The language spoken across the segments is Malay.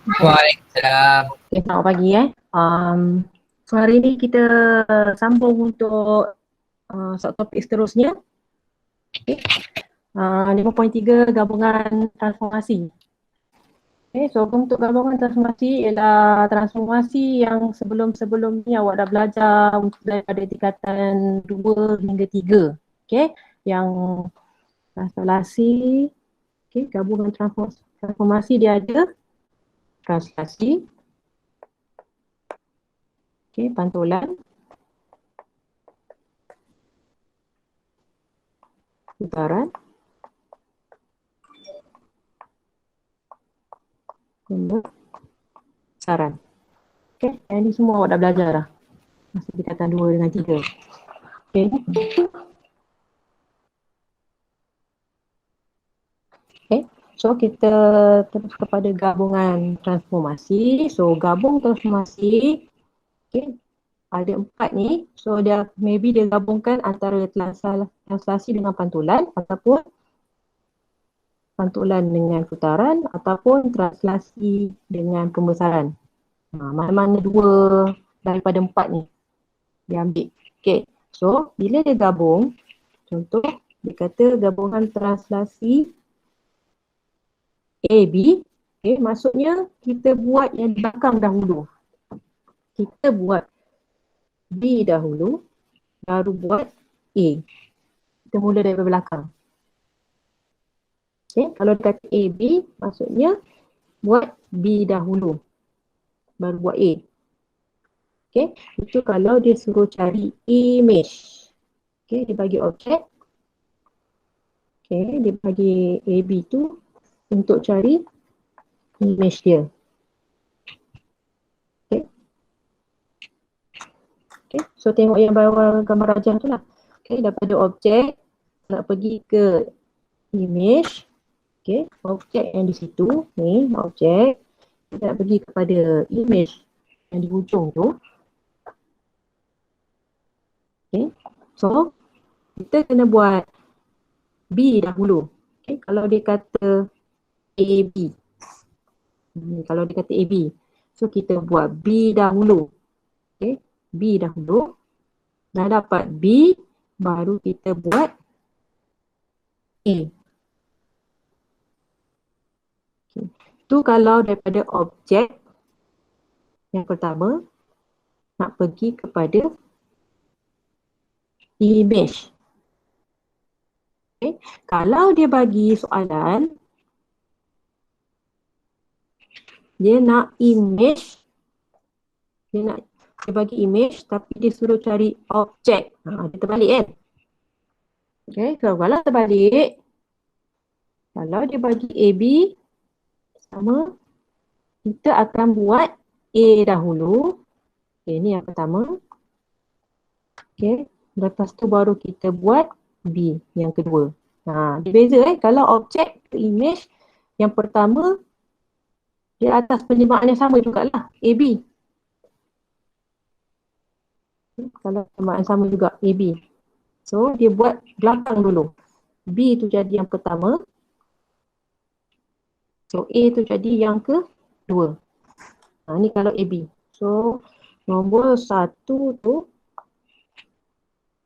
Waalaikumsalam. Okay, selamat pagi so hari ni kita sambung untuk subtopik seterusnya. Okay. 5.3 gabungan transformasi. Okay, so untuk gabungan transformasi ialah transformasi yang sebelum-sebelum ni awak dah belajar daripada tingkatan 2 hingga 3. Okay, yang translasi, okay, gabungan transformasi dia ada translasi, okay, pantulan, putaran, pembesaran. Okay, yang ni semua awak dah belajar dah. Masa tingkatan 2 dengan 3. Okay. Okay, so kita terus kepada gabungan transformasi. So gabung transformasi, okay, ada 4 ni. So dia maybe dia gabungkan antara translasi dengan pantulan ataupun pantulan dengan putaran ataupun translasi dengan pembesaran. Mana-mana 2 daripada 4 ni dia ambil. Okay, so bila dia gabung, contoh dia kata gabungan translasi AB, okay, maksudnya kita buat yang di belakang dahulu. Kita buat B dahulu, baru buat A. Kita mula dari belakang. Okay, kalau dia kata AB, maksudnya buat B dahulu, baru buat A. Okay, itu kalau dia suruh cari image. Okay, dia bagi objek. Okay, dia bagi AB tu untuk cari image dia. Okay. Okay, so tengok yang bawah gambar rajah tu lah. Okay, daripada objek nak pergi ke image. Okay, objek yang di situ ni, objek kita nak pergi kepada image yang di hujung tu. Okay, so kita kena buat B dahulu. Okay, kalau dia kata AB, kalau dia kata AB, so kita buat B dahulu. Okay, B dahulu. Dah dapat B, baru kita buat A. Okay. Tu kalau daripada objek yang pertama nak pergi kepada image. Okay. Kalau dia bagi soalan, dia nak image, dia bagi image tapi dia suruh cari objek. Dia terbalik kan? Okay, so kalau terbalik, kalau dia bagi AB, sama, kita akan buat A dahulu. Okay, ni yang pertama. Okay, lepas tu baru kita buat B yang kedua. Dia beza kalau objek tu image, yang pertama dia atas penjemaan yang sama jugalah, AB. Kalau penjemaan sama juga, AB. So dia buat belakang dulu. B tu jadi yang pertama. So A tu jadi yang kedua. Ni kalau AB. So nombor 1 tu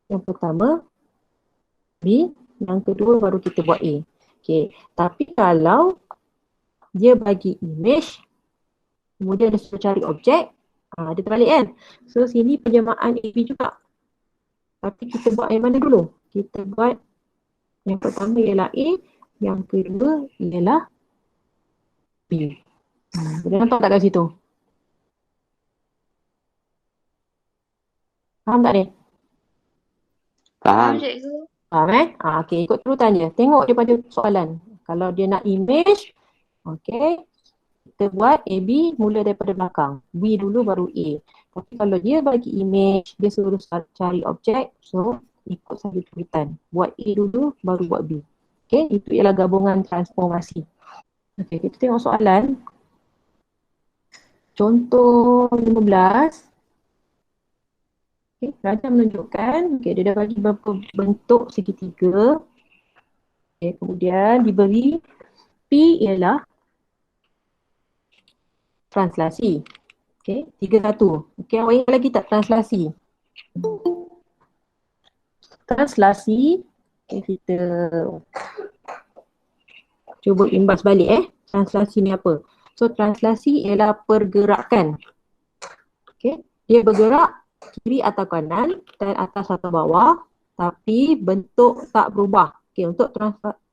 yang pertama, B, yang kedua baru kita buat A. Okay, tapi kalau dia bagi image, kemudian dia suruh cari objek, dia terbalik kan? So sini penjemaan AB juga. Tapi kita buat yang mana dulu? Kita buat yang pertama ialah A, yang kedua ialah B. Boleh nampak tak kat situ? Faham tak ni? Faham cikgu. Faham okay, ikut turutan dia. Tengok daripada soalan. Kalau dia nak image, okay, kita buat AB mula daripada belakang. B dulu baru A. Tapi kalau dia bagi image, dia suruh cari objek, so ikut saja turutan. Buat A dulu, baru buat B. Okay, itu ialah gabungan transformasi. Okay, kita tengok soalan. Contoh 15. Okay, Raja menunjukkan, okay, dia dah bagi beberapa bentuk segitiga. Okay, kemudian diberi P ialah translasi. Okey, 3-1. Okey, awak ingat lagi tak translasi? Translasi, okay, kita cuba imbas balik translasi ni apa. So translasi ialah pergerakan. Okay. Dia bergerak kiri atau kanan dan atas atau bawah tapi bentuk tak berubah. Okay. Untuk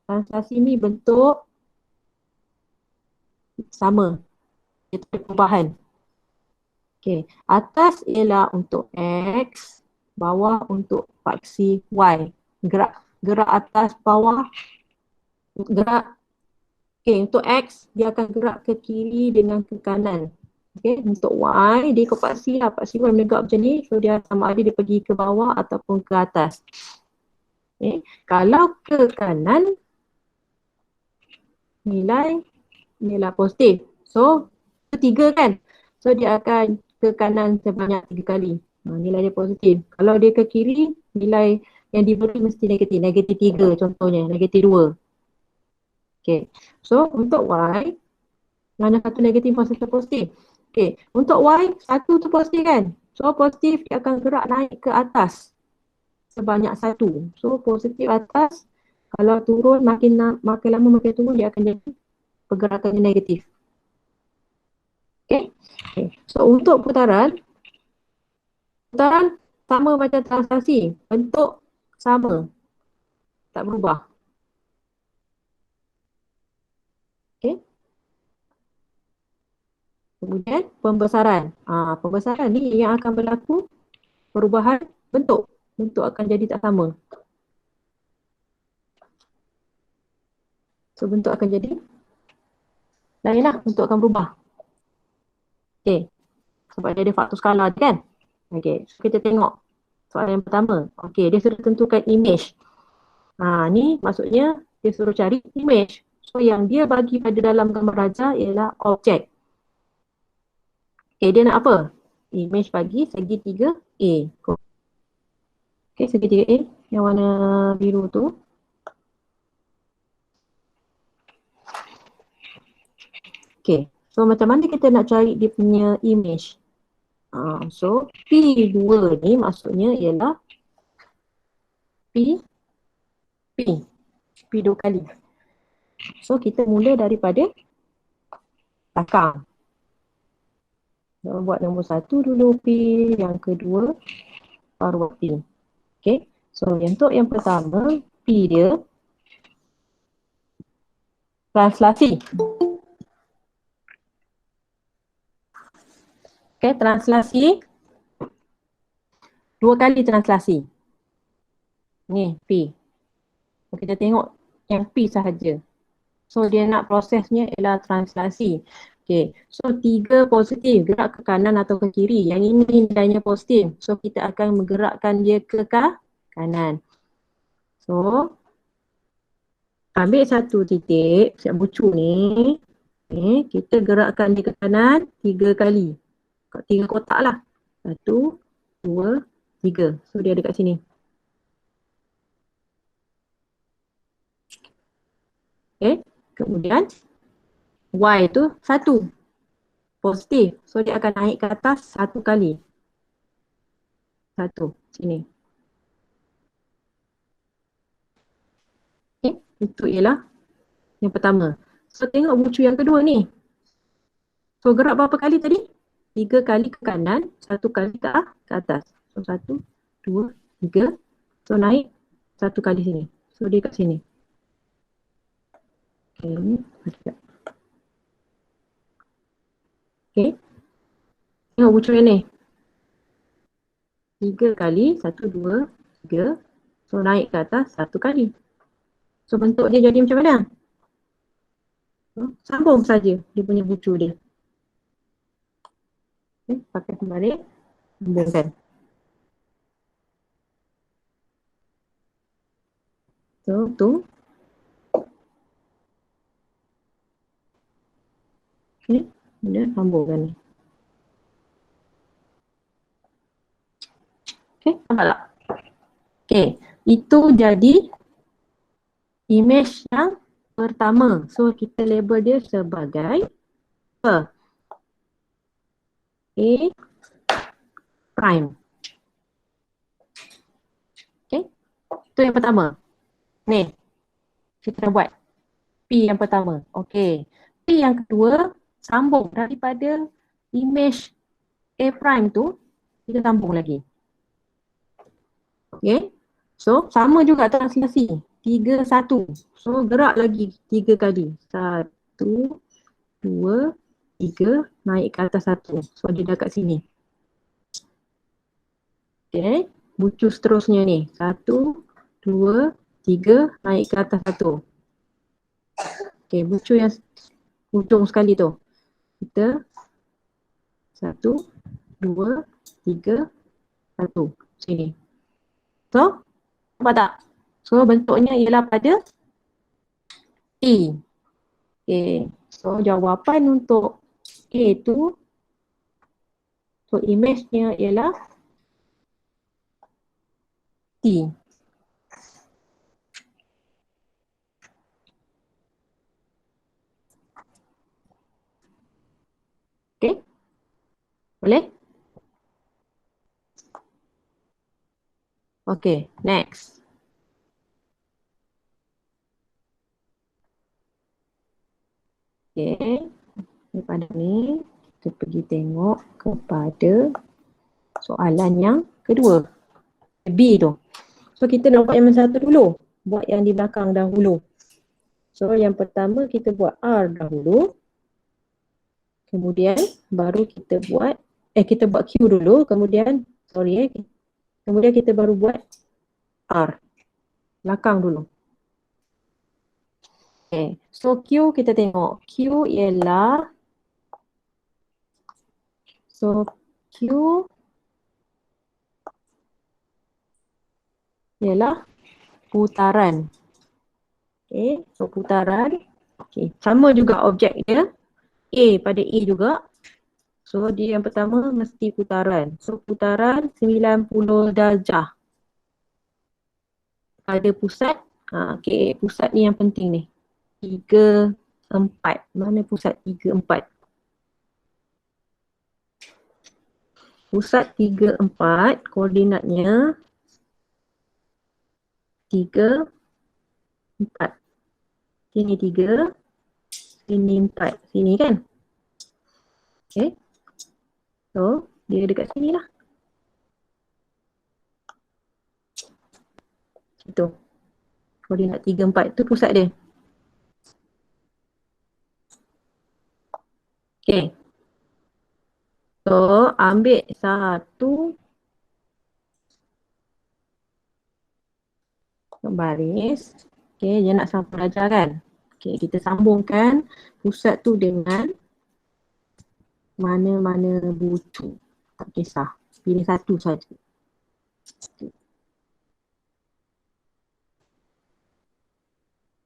translasi ni bentuk sama. Dia tak ada perubahan. Okay. Atas ialah untuk X, bawah untuk faksi Y. Gerak atas, bawah, gerak. Okay, untuk X, dia akan gerak ke kiri dengan ke kanan. Okay, untuk Y, dia ikut faksi lah. Faksi Y menegak macam ni. So, dia sama ada dia pergi ke bawah ataupun ke atas. Okay. Kalau ke kanan, nilai positif. So, ketiga kan? So, dia akan ke kanan sebanyak 3 kali. Nilai dia positif. Kalau dia ke kiri, nilai yang diberi mesti negatif. Negatif 3 contohnya. Negatif 2. Okay. So, untuk Y, mana satu negatif, mana satu positif. Okay. Untuk Y, satu tu positif kan? So, positif dia akan gerak naik ke atas sebanyak 1. So, positif atas. Kalau turun, makin lama makin turun, dia akan jadi pergerakan yang negatif. Okay. So, untuk putaran sama macam translasi. Bentuk sama. Tak berubah. Okay. Kemudian pembesaran. Pembesaran ni yang akan berlaku perubahan bentuk. Bentuk akan jadi tak sama. So bentuk akan jadi lain lah. Bentuk akan berubah. Okay. Sebab dia ada faktor skala kan. Okay. So kita tengok soalan yang pertama. Okay. Dia sudah tentukan image. Ni maksudnya dia suruh cari image. So yang dia bagi pada dalam gambar raja ialah objek. Okay, dia nak apa? Image bagi segitiga A. Okay, segitiga A yang warna biru tu. Okay, so macam mana kita nak cari dia punya image? So P2 ni maksudnya ialah P 2 kali. So kita mula daripada belakang. So, buat nombor 1 dulu P, yang kedua baru buat P. Okay, so untuk yang pertama P dia translasi. Okay, translasi 2 kali translasi. Ni P. So, kita tengok yang P sahaja. So dia nak prosesnya ialah translasi. Okay, so 3 positif gerak ke kanan atau ke kiri. Yang ini nilainya positif. So kita akan menggerakkan dia ke kanan. So ambil satu titik, siap bucu ni. Okay, kita gerakkan dia ke kanan 3 kali. 3 kotak lah. 1, 2, 3. So dia ada kat sini. Okay, kemudian Y tu 1. Positif. So dia akan naik ke atas 1 kali. 1. Sini. Okay. Itu ialah yang pertama. So tengok bucu yang kedua ni. So gerak berapa kali tadi? 3 kali ke kanan. 1 kali ke atas. So 1, 2, 3. So naik 1 kali sini. So dia kat sini. Okay. Okay. Tengok bucu yang ni. 3 kali, 1, 2, 3. So naik ke atas 1 kali. So bentuk dia jadi macam mana? Sambung saja dia punya bucu dia. Okay, pakai kembali. Sambungkan. So tu. Okay, dia sambungkan ni. Okay, nampak tak? Okay, itu jadi image yang pertama. So kita label dia sebagai apa? A prime. Okay, itu yang pertama. Ni, kita buat P yang pertama. Okay, P yang kedua, sambung daripada image A prime tu, kita sambung lagi. Okay, so sama juga translasi. 3, 1. So gerak lagi 3 kali. 1, 2, 3, naik ke atas 1. So dia dah kat sini. Okay, bucu seterusnya ni. 1, 2, 3, naik ke atas 1. Okay, bucu yang hujung sekali tu. Kita 1, 2, 3, 1. Sini. So, nampak tak? So bentuknya ialah pada E. Okay, so jawapan untuk A tu, so image-nya ialah T. Okay, boleh? Okay, next. Okay, daripada ni kita pergi tengok kepada soalan yang kedua. B tu. So kita nak buat yang satu dulu. Buat yang di belakang dahulu. So yang pertama kita buat R dahulu. Kemudian baru kita buat Q dulu. Kemudian kemudian kita baru buat R. Belakang dulu. Okay. So Q kita tengok. Q ialah putaran. Okay, so putaran. Okay, sama juga objek dia. A pada A juga. So dia yang pertama mesti putaran. So putaran 90 darjah. Pada pusat. Okay, pusat ni yang penting ni. 3, 4. Mana pusat 3, 4? Pusat 3, 4. Koordinatnya 3, 4. Sini 3, sini 4. Sini kan? Okay. So, dia dekat sini lah. Itu. Koordinat 3, 4 tu pusat dia. Okay. So, ambil satu baris. Okay, dia nak sama darjah kan? Okay, kita sambungkan pusat tu dengan mana-mana bucu. Tak kisah. Pilih satu saja.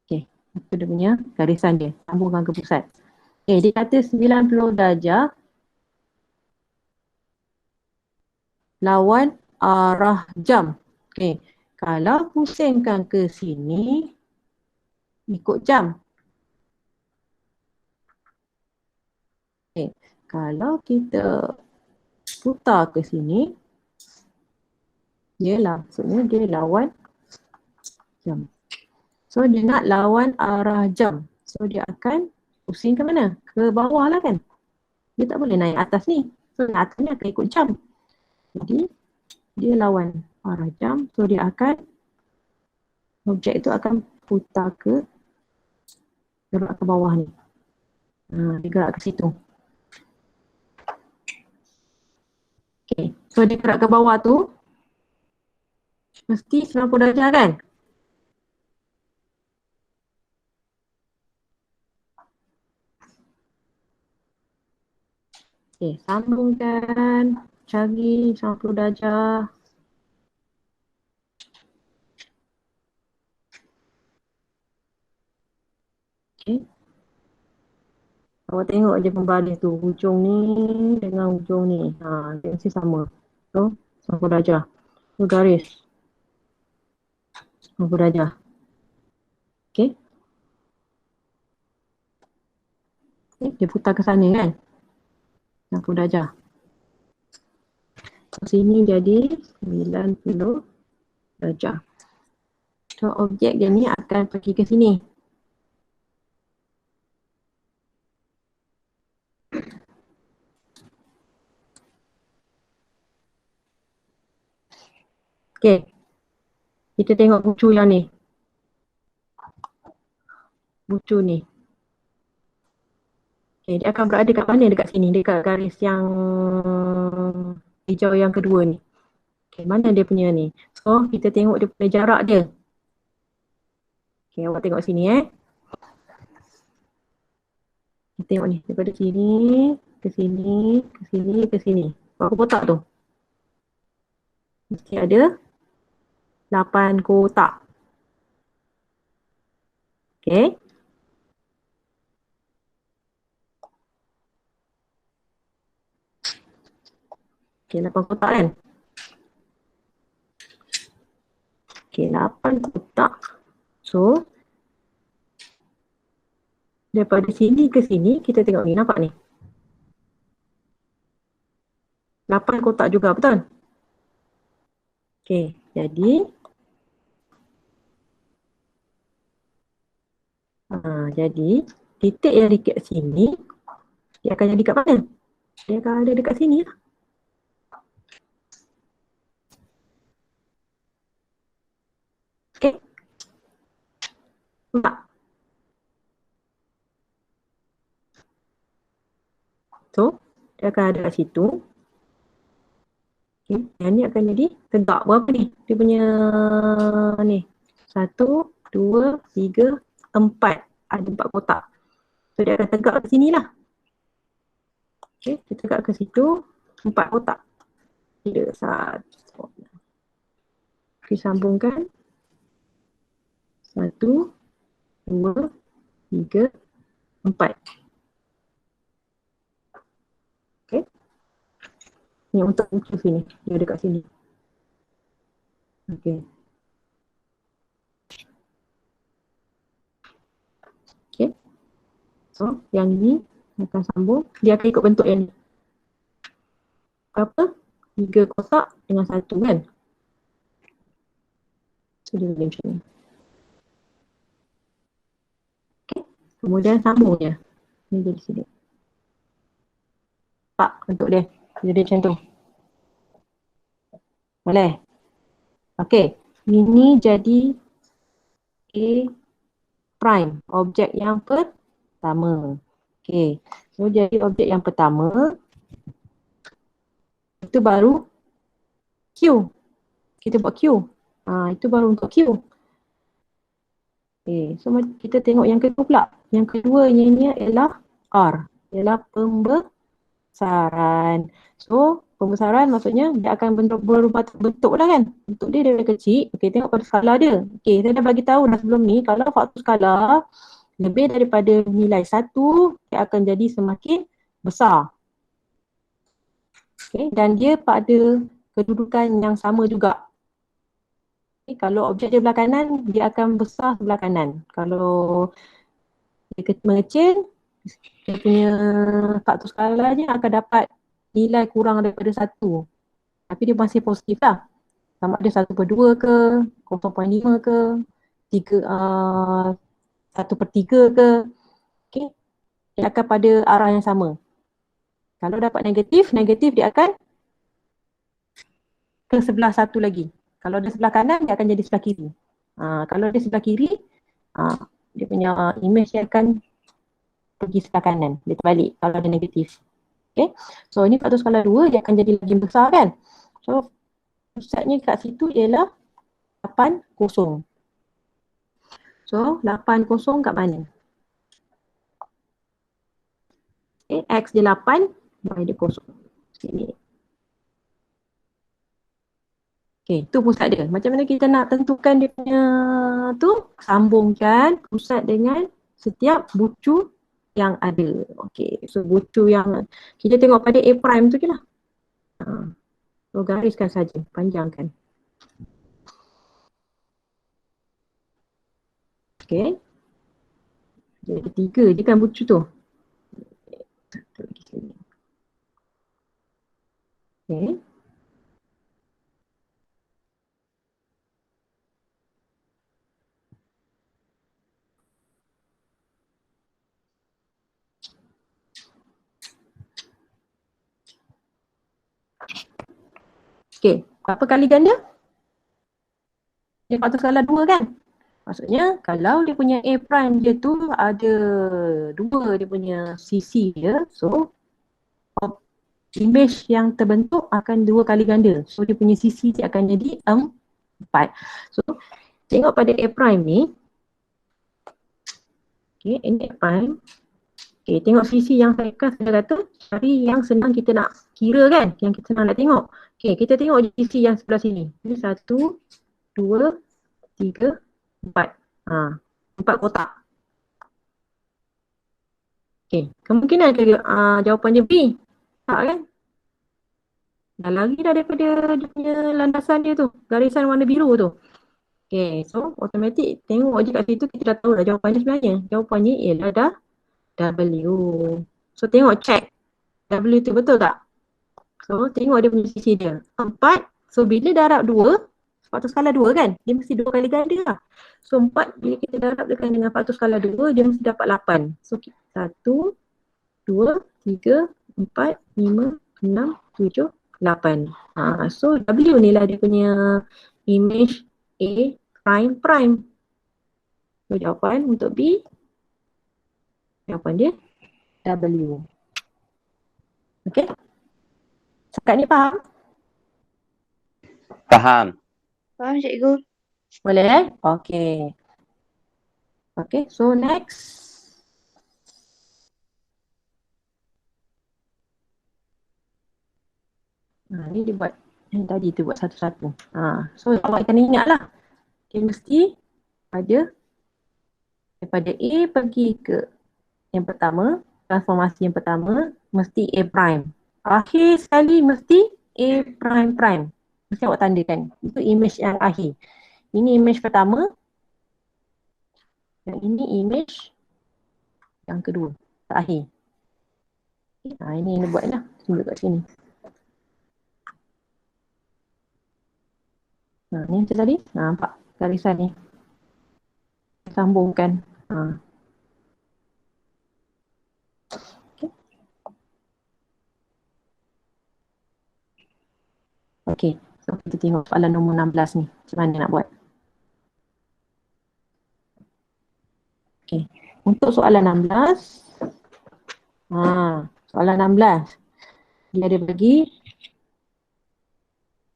Okay, itu dia punya garisan dia. Sambungkan ke pusat. Okay, dia kata 90 darjah lawan arah jam. Okay, kalau pusingkan ke sini, ikut jam. Okay, kalau kita putar ke sini, maksudnya dia lawan jam. So dia nak lawan arah jam. So dia akan pusing ke mana? Ke bawah lah kan? Dia tak boleh naik atas ni. So atas ni akan ikut jam. Jadi dia lawan arah jam. So dia akan, objek itu akan putar gerak ke bawah ni. Dia gerak ke situ. Okay. So dia gerak ke bawah tu mesti 90 darjah kan? Okay, sambungkan, cari 90 darjah. Okay. Awak tengok je pembaris tu, hujung ni dengan hujung ni. Dia mesti sama. So, 90 darjah. So, garis. 90 darjah. Okay. Okay. Dia putar ke sana kan? 90 darjah. Sini jadi 90 darjah. So objek dia ni akan pergi ke sini. Okey. Kita tengok bucu yang ni. Bucu ni. Okay, dia akan berada kat mana dekat sini? Dekat garis yang hijau yang kedua ni. Okay, mana dia punya ni? So, kita tengok dia punya jarak dia. Okay, awak tengok sini Kita tengok ni. Daripada sini, ke sini, ke sini, ke sini. Berapa kotak tu? Mesti ada 8 kotak. Okay. Okay, 8 kotak kan? Okay, 8 kotak. So, daripada sini ke sini, kita tengok ni. Nampak ni? 8 kotak juga, betul? Okay, jadi titik yang dekat sini, dia akan jadi kat mana? Dia akan ada dekat sini lah. Okay. Nampak? So, dia akan ada kat situ. Okay. Yang ni akan jadi tegak. Berapa ni? Dia punya ni. 1, 2, 3, 4. Ada 4 kotak. So, dia akan tegak ke sini lah. Okay. Dia tegak ke situ. 4 kotak. Tidak satu. Okay, sambungkan. 1, 2, 3, 4. Okay. Ni untuk buku sini. Dia ada kat sini. Okay. Okay. So, yang ni akan sambung. Dia akan ikut bentuk yang ni. Berapa? 3 kotak dengan 1 kan? So, dia boleh macam ni. Okay. Kemudian sambung je. Ni jadi sini. Pak bentuk dia. Jadi macam tu. Boleh? Okay. Ini jadi A prime. Objek yang pertama. Okay. So, jadi objek yang pertama. Itu baru Q. Kita buat Q. Itu baru untuk Q. Okay. So, kita tengok yang kedua pula. Yang kedua ini ialah R. Ialah pembesaran. So, pembesaran maksudnya dia akan berubah bentuk lah kan. Bentuk dia dari kecil. Okay, tengok pada skala dia. Okay, saya dah bagi tahu dah sebelum ni, kalau faktor skala lebih daripada nilai 1, dia akan jadi semakin besar. Okay, dan dia pada kedudukan yang sama juga. Okay, kalau objek dia belah kanan, dia akan besar sebelah kanan. Kalau dia mengecil, dia punya faktor skalanya akan dapat nilai kurang daripada 1. Tapi dia masih positif lah. Sama ada 1/2 ke, 0.5 ke, 1/3 ke. Okay. Dia akan pada arah yang sama. Kalau dapat negatif dia akan ke sebelah satu lagi. Kalau dia sebelah kanan, dia akan jadi sebelah kiri. Kalau dia sebelah kiri, dia punya image dia akan pergi sebelah kanan. Dia terbalik kalau dia negatif. Okay. So, ini faktor skala 2, dia akan jadi lagi besar kan. So, pusatnya kat situ ialah 80. So, 80 kat mana? Okay, X dia 8, Y dia 0. Sini. Okay, tu pusat dia. Macam mana kita nak tentukan dia punya tu? Sambungkan pusat dengan setiap bucu yang ada. Okay, so bucu yang kita tengok pada A prime tu je lah. So gariskan saja, panjangkan. Okay. Jadi 3 je kan bucu tu. Okay. Okay, berapa kali ganda? Dia faktor skala 2 kan? Maksudnya kalau dia punya A prime dia tu ada 2 dia punya sisi dia, so image yang terbentuk akan 2 kali ganda. So dia punya sisi dia akan jadi 4. So tengok pada A prime ni. Okay, ini A prime. Okay, tengok sisi yang saya kata cari yang senang kita nak kira kan, yang kita senang nak tengok. Okay, kita tengok sisi yang sebelah sini. Ini 1, 2, 3, 4. 4 kotak. Okay, kemungkinan jawapan dia B. Tak kan? Dah lari dah daripada dia punya landasan dia tu, garisan warna biru tu. Okay, so automatic tengok je kat situ kita dah tahu dah jawapan dia sebenarnya. Jawapannya ialah dah W. So tengok check W tu betul tak? So tengok dia punya sisi dia. 4. So bila darab 2, faktor skala 2 kan? Dia mesti 2 kali ganda lah. So 4 bila kita darab dengan faktor skala 2, dia mesti dapat 8. So 1, 2, 3, 4, 5, 6, 7, 8. So W ni lah dia punya image A prime prime. So jawapan untuk B, jawapan dia W. Okay? Sekat ni faham? Faham. Faham cikgu. Boleh Okay. Okay, so next. Ni dia buat yang tadi tu buat satu-satu. So awak kena ingat lah. Dia mesti ada daripada A pergi ke yang pertama, transformasi yang pertama mesti A prime. Akhir sekali mesti A prime prime. Mesti awak tandakan. Itu image yang akhir. Ini image pertama. Dan ini image yang kedua. Terakhir. Ini yang dia buat lah. Tunjuk kat sini. Ni macam tadi. Nampak garisan ni. Sambungkan. Okay. So kita tengok soalan nombor 16 ni. Macam mana nak buat. Okay. Untuk soalan 16. Soalan 16. Dia ada bagi.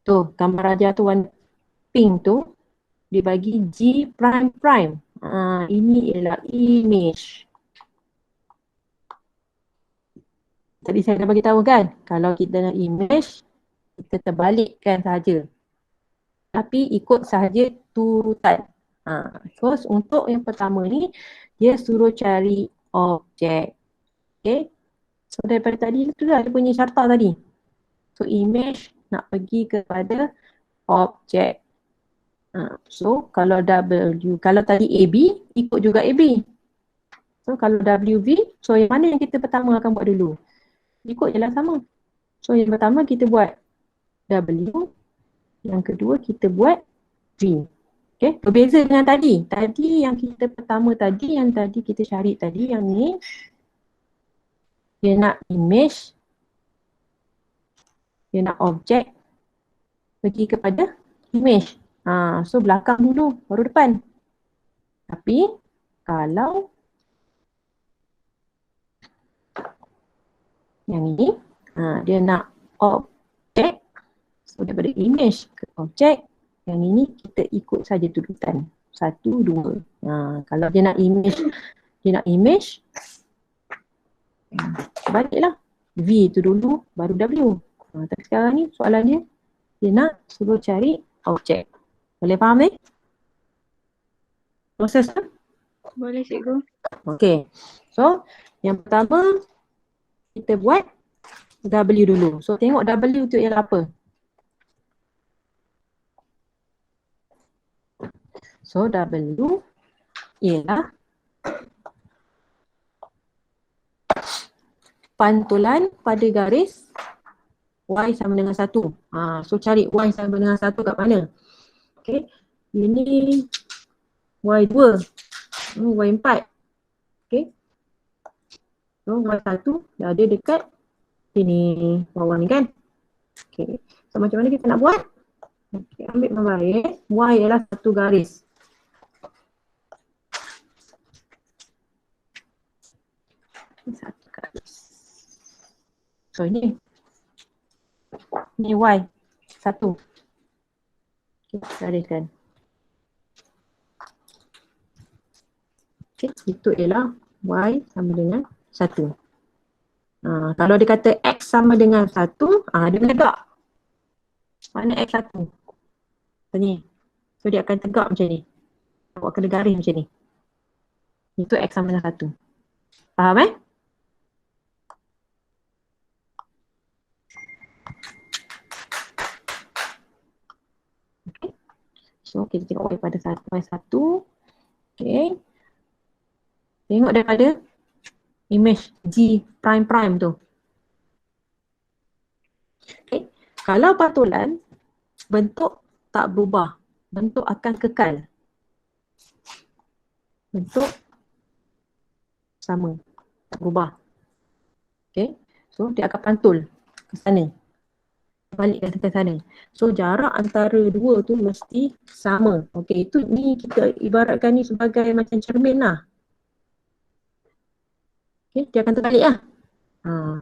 Tu gambar raja tu warna pink tu. Dia bagi G prime prime. Ini ialah image. Tadi saya dah bagi tahu kan. Kalau kita nak image. Kita terbalikkan sahaja. Tapi ikut sahaja turutan. So untuk yang pertama ni. Dia suruh cari objek. Okay. So daripada tadi tu dah dia punya syarta tadi. So image nak pergi kepada objek. So kalau W, kalau tadi AB ikut juga AB. So kalau WV, so yang mana yang kita pertama akan buat dulu? Ikut je lah sama. So yang pertama kita buat W, yang kedua kita buat V. Okay, berbeza dengan tadi. Tadi yang kita pertama tadi, yang tadi kita cari tadi, yang ni dia nak image, dia nak objek pergi kepada image. So belakang dulu, baru depan. Tapi kalau yang ini, dia nak objek, so daripada image ke objek, yang ini kita ikut saja turutan. 1, 2. Kalau dia nak image, baliklah. V tu dulu, baru W. Tapi sekarang ni soalan dia nak suruh cari objek. Boleh faham ni? Proses tu? Boleh cikgu. Okay. So, yang pertama kita buat W dulu. So, tengok W tu ialah apa? So, W ialah pantulan pada garis Y sama dengan 1. So, cari Y sama dengan 1 kat mana? Okay. Ini Y2. Y4. Okay. So, Y1 dah ada dekat sini, bawah ni kan. Okay. So macam mana kita nak buat? Okay, ambil membaris. Y ialah satu garis. Satu garis. So ini Y. Satu. Kita gariskan. Okay, itu ialah Y sama dengan 1. Kalau dia kata X sama dengan 1, dia menegak. Mana X 1? Macam ni. So dia akan tegak macam ni. Awak kena garis macam ni. Itu X sama dengan 1. Faham Okay. So kita tengok daripada Y1. Okay. Tengok daripada image G prime tu. Okay. Kalau patulan, bentuk tak berubah. Bentuk akan kekal. Bentuk sama. Tak berubah. Okay. So dia akan pantul ke sana. Balikkan ke sana. So jarak antara dua tu mesti sama. Okay. Itu ni kita ibaratkan ni sebagai macam cermin lah. Okay. Dia akan terbalik lah.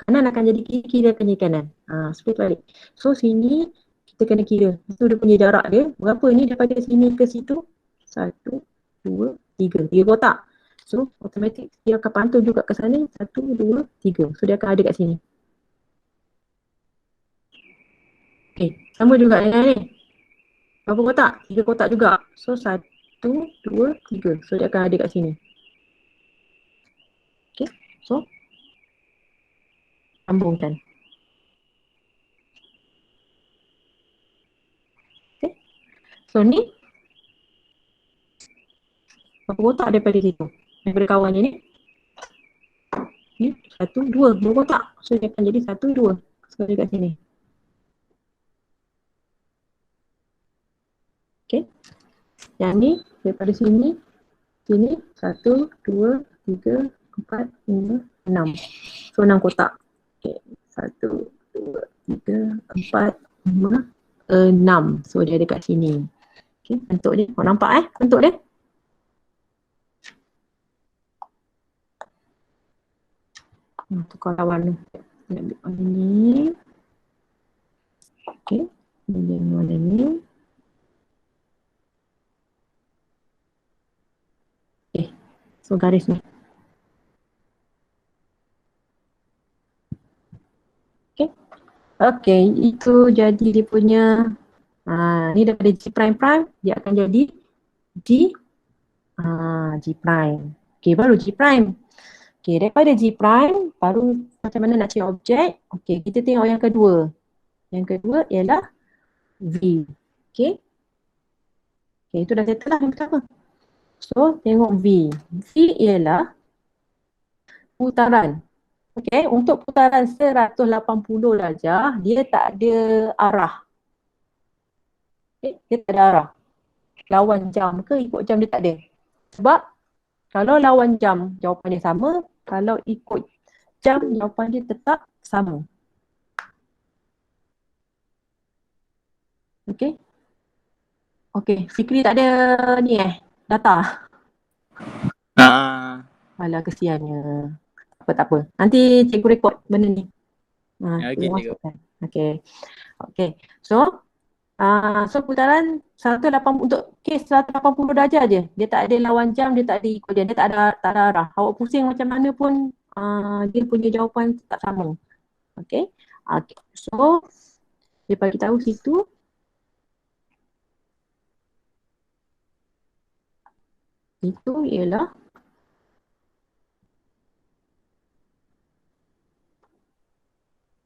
Kanan akan jadi kiri, kiri akan jadi kanan. Split balik. So sini kita kena kira. Itu dia punya jarak dia. Berapa ni daripada sini ke situ? 1, 2, 3. 3 kotak. So automatic dia akan pantul juga ke sana. 1, 2, 3. So dia akan ada kat sini. Okay. Sama juga dengan ni. Berapa kotak? 3 kotak juga. So 1, 2, 3. So dia akan ada kat sini. Okay. So sambungkan. Okay. So ni berapa kotak daripada situ? Daripada kawan ni. Ni 1, 2. 2 kotak. So dia akan jadi 1, 2. So dia kat sini. Okay. Yang ni daripada sini. Sini 1, 2, 3, 4, 5, 6. So 6 kotak. Okay. 1, 2, 3, 4, 5, 6. So dia ada kat sini. Okay. Bentuk dia. Kau nampak bentuk dia? Tukar warna. Kita ambil warna ni. Okay. Kemudian warna ni. Okay. So garis ni. Okay. Okay. Itu jadi dia punya. Ni daripada G prime. Dia akan jadi G. G prime. Okay. Baru G prime. Okay, daripada G prime, baru macam mana nak cari objek. Okay, kita tengok yang kedua. Yang kedua ialah V. Okay. Okay, itu dah settle lah yang pertama. So, tengok V. V ialah putaran. Okay, untuk putaran 180 darjah, dia tak ada arah. Okay, dia tak ada arah. Lawan jam ke ikut jam dia tak ada. Sebab kalau lawan jam, jawapan dia sama. Kalau ikut jam, jawapan dia tetap sama. Okay. Okay. Fikri tak ada ni data. Alah, kesiannya. Tak apa. Nanti cikgu rekod benda ni. Okay, cikgu. Okay. Okay. So, putaran 180 untuk kes 180 darjah je. Dia tak ada lawan jam, dia tak ada ikut dia tak ada arah. Awak pusing macam mana pun dia punya jawapan tak sama. Okay. Okay. So dia bagi tahu situ itu ialah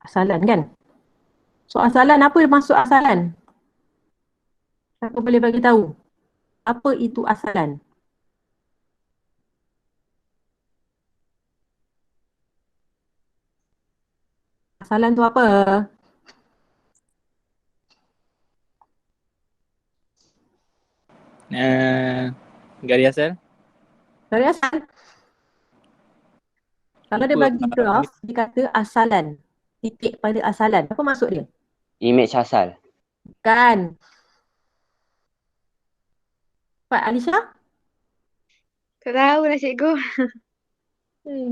asalan kan? So asalan apa maksud asalan? Siapa boleh bagi tahu? Apa itu asalan? Asalan tu apa? Garis asal. Garis asal. Kalau dia bagi graf, dia kata asalan. Titik pada asalan. Apa maksud dia? Image asal. Kan. Pak Alisha? Tak tahu lah cikgu.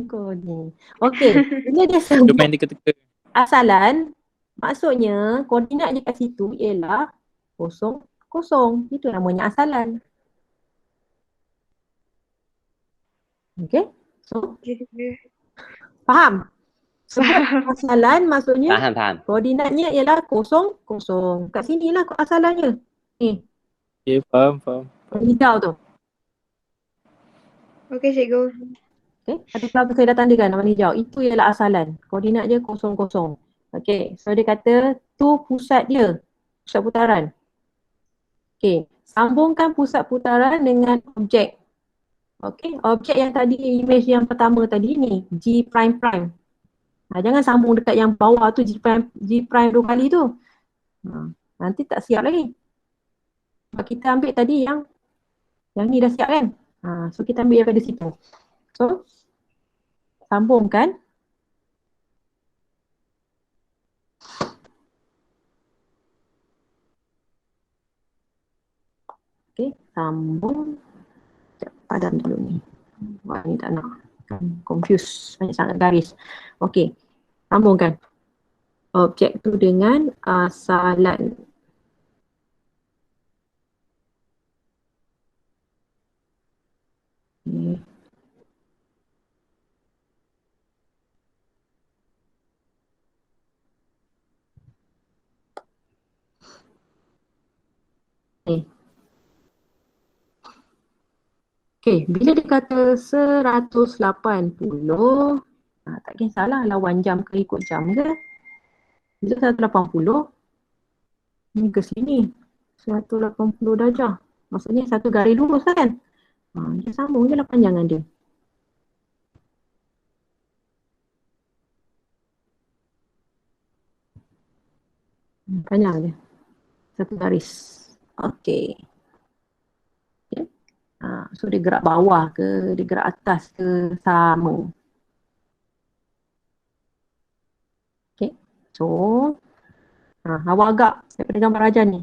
Kau ni. Okey. Bila dia Dia sebut main teka-teka. asalan, maksudnya koordinat dia kat situ ialah kosong, kosong. Itu namanya asalan. Okey? So, faham? Sebut asalan maksudnya Faham. koordinatnya ialah kosong, kosong. Kat sinilah asalannya. Ni, Okay, faham. yang hijau tu. Okey cikgu. Okay. Ada cloud tu saya dah tandakan warna hijau. Itu ialah asalan. Koordinat dia kosong, kosong. Okay. So dia kata tu pusat dia. Pusat putaran. Okay. Sambungkan pusat putaran dengan objek. Okay. Objek yang tadi, image yang pertama tadi ni. G prime prime. Jangan sambung dekat yang bawah tu G prime 2 kali tu. Nanti tak siap lagi. Sebab kita ambil tadi yang ni dah siap kan. So kita ambil daripada situ. So sambungkan. Okay, sambung. Padam dulu ni. Wah, ni tak nak. Confuse. Banyak sangat garis. Okay, sambungkan. Objek tu dengan asalan. Okay. Okay, bila dia kata 180, tak kisahlah lawan jam ke ikut jam ke. Bila 180, ni ke sini. 180 darjah. Maksudnya satu garis lurus lah kan. Dia sambung je lah panjangan dia. Panjang dia. Satu garis. Okay. So dia gerak bawah ke, dia gerak atas ke, sama. Okay. So, awak agak daripada gambar Rajan ni.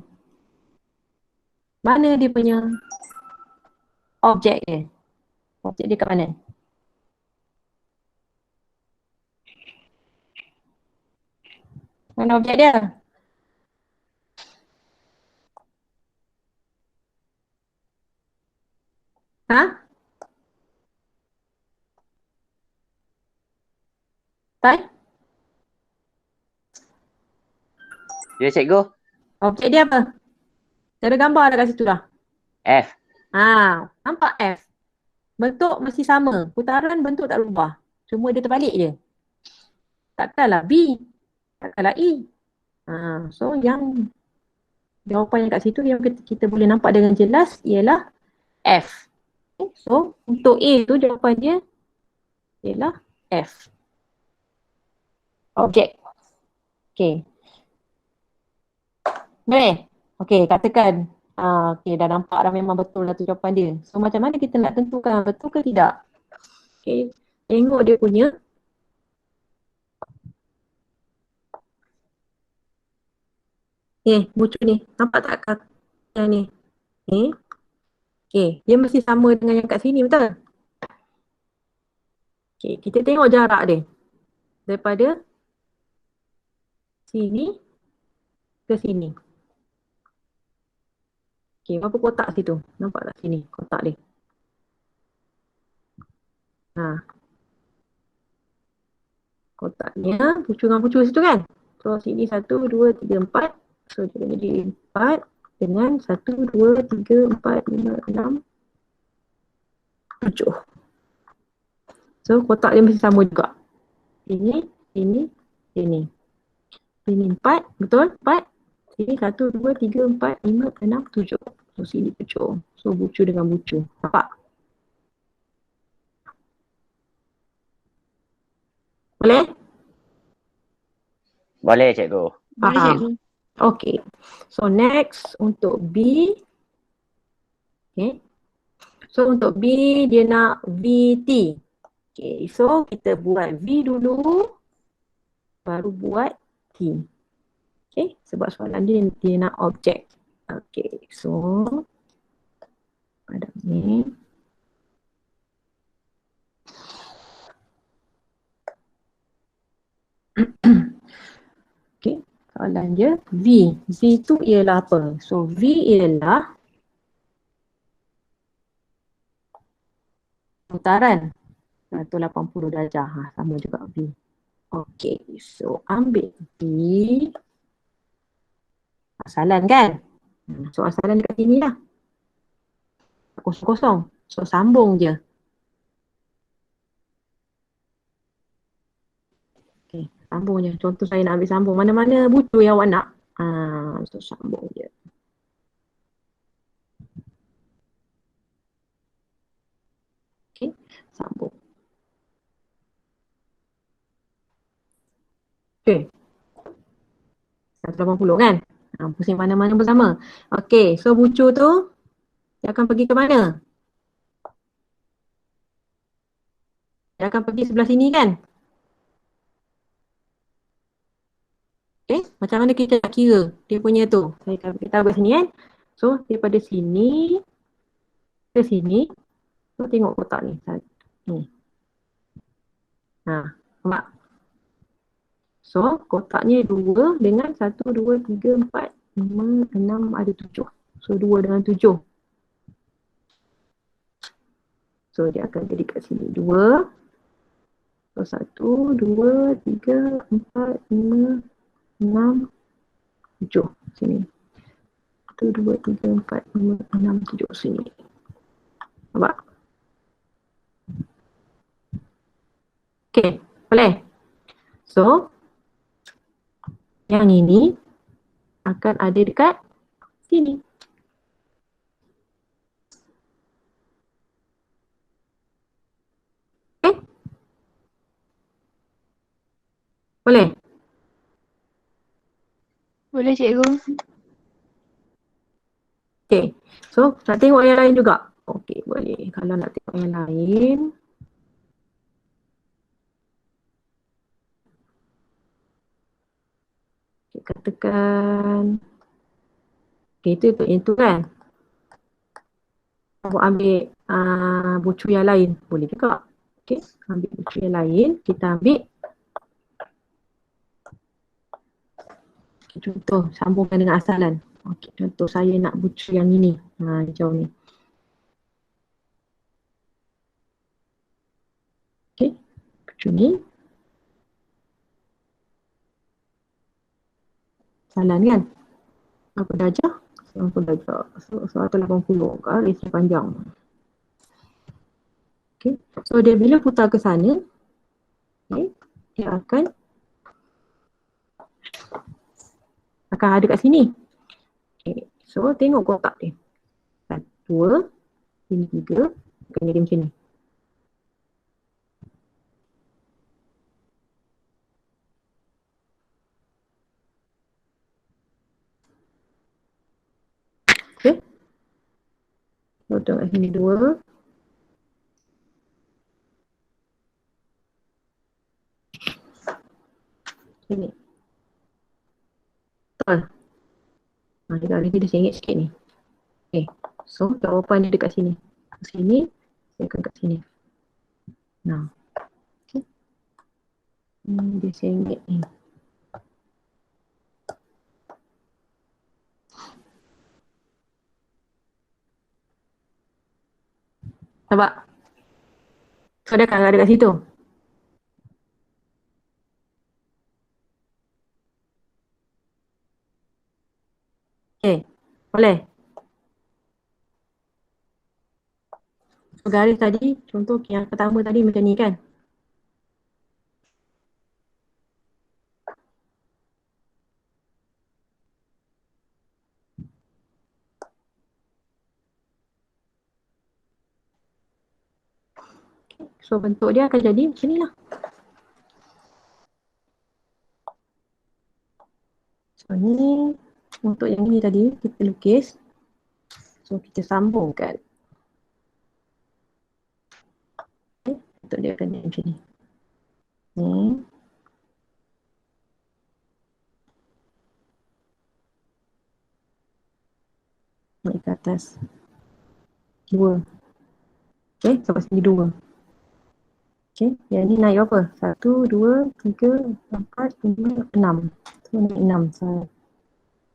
Mana dia punya objek dia? Objek dia kat mana? Mana objek dia? Tak? Ya cikgu. Objek dia apa? Ada gambar dah kat situ dah. F. Nampak F. Bentuk masih sama. Putaran bentuk tak berubah. Cuma dia terbalik je. Takkanlah B. Takkanlah E. So yang jawapan yang kat situ yang kita boleh nampak dengan jelas ialah F. Okay. So untuk A tu jawapan dia ialah F. Objek. Okay. Boleh? Okay, katakan. Okay, dah nampak dah memang betul lah tu jawapan dia. So macam mana kita nak tentukan betul ke tidak? Okay, tengok dia punya. Bucu ni. Nampak tak yang ni? Okay, dia mesti sama dengan yang kat sini, betul? Okay, kita tengok jarak dia. Daripada sini ke sini. Okay, berapa kotak situ? Nampak tak sini kotak dia? Kotaknya pucu dengan pucu situ kan? So sini 1, 2, 3, 4. So dia jadi 4 dengan 1, 2, 3, 4, 5, 6, 7. So kotak dia mesti sama juga. Ini, ini, ini. Sini 4, betul? 4. Sini 1, 2, 3, 4, 5, 6, 7. So sini pucu. So bucu dengan bucu. Nampak? Boleh? Boleh cikgu. Boleh cikgu. Okay. So next untuk B. Okay. So untuk B dia nak VT. Okay. So kita buat V dulu. Baru buat T. Okay, sebab soalan dia nak objek. Okay, so pada ni okay, soalan dia V. V tu ialah apa? So V ialah putaran 180 darjah. Sama juga V. Okay, so ambil V. Asalan kan? So asalan dekat sini lah. Kosong-kosong. So sambung je. Okay, sambung je. Contoh saya nak ambil sambung. Mana-mana bucu yang awak nak. So sambung je. Okay, sambung. Okay. 180 kan? Pusing mana-mana bersama. Okay, so bucu tu dia akan pergi ke mana? Dia akan pergi sebelah sini kan? Okay, macam mana kita nak kira dia punya tu? Kita buat sini kan? So, daripada sini ke sini. So, tengok kotak ni. Ni. Nampak? So, kotaknya 2 dengan 1, 2, 3, 4, 5, 6, ada 7. So, 2 dengan 7. So, dia akan jadi kat sini 2. So, 1, 2, 3, 4, 5, 6, 7. Sini. 1, 2, 3, 4, 5, 6, 7. Sini. Nampak? Okay, boleh? So, yang ini akan ada dekat sini. Okay? Boleh? Boleh cikgu. Okay. So, nak tengok yang lain juga? Okay, boleh. Kalau nak tengok yang lain. Okay, katakan. Okay, itu kan. Aku ambil bucu yang lain. Boleh juga. Okay, ambil bucu yang lain. Kita ambil. Okay, contoh, sambungkan dengan asalan. Okay, contoh saya nak bucu yang ini. Hijau ni. Okay, bucu ni. Asalan kan? Apa darjah? 90 darjah. So, 180 garis panjang. Okay. So, dia bila putar ke sana, okay, dia akan ada kat sini. Okay. So, tengok kotak dia. 1, 2, sini 3, akan jadi macam ni. Okay. So, tengok kat sini 2. Sini. Betul. Dia sengit sikit ni. Okay. So, jawapan dia dekat sini. Sini, saya akan kat sini. Nah. Okay. Dia sengit ni. Nampak? So, dia akan ada kat situ. Okay. Boleh? So, garis tadi, contoh yang pertama tadi macam ni kan? So, bentuk dia akan jadi macam ni lah. So, ni untuk yang ini tadi, kita lukis. So, kita sambungkan. Okay. Untuk dia akan jadi macam ni. Ni. Naik ke atas. 2. Okay, sampai sini 2. Okay, yang ni naik apa? 1, 2, 3, 4, 5, 6. So naik 6.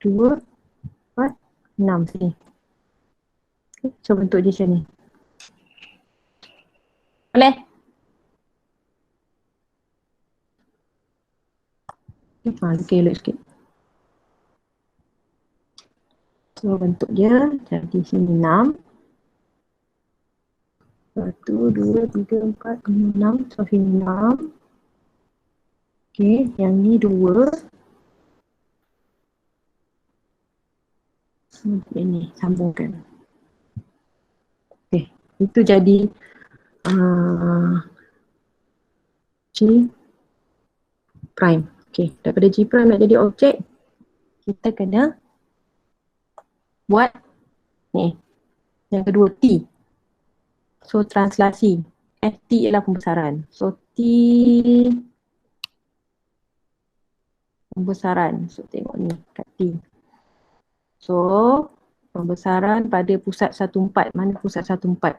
2, 4, 6 sini. Okay, so bentuk dia macam ni. Boleh? Okay, elok sikit. So bentuk dia jadi sini 6. 1, 2, 3, 4, 5, 6. So sini 6. Okay, yang ni 2. Yang ni sambungkan. Okay, itu jadi G prime. Okay, daripada G prime nak jadi objek, kita kena buat ni. Yang kedua T. So translasi. T ialah pembesaran. So T pembesaran. So tengok ni kat T. So pembesaran pada pusat 14. Mana pusat 14?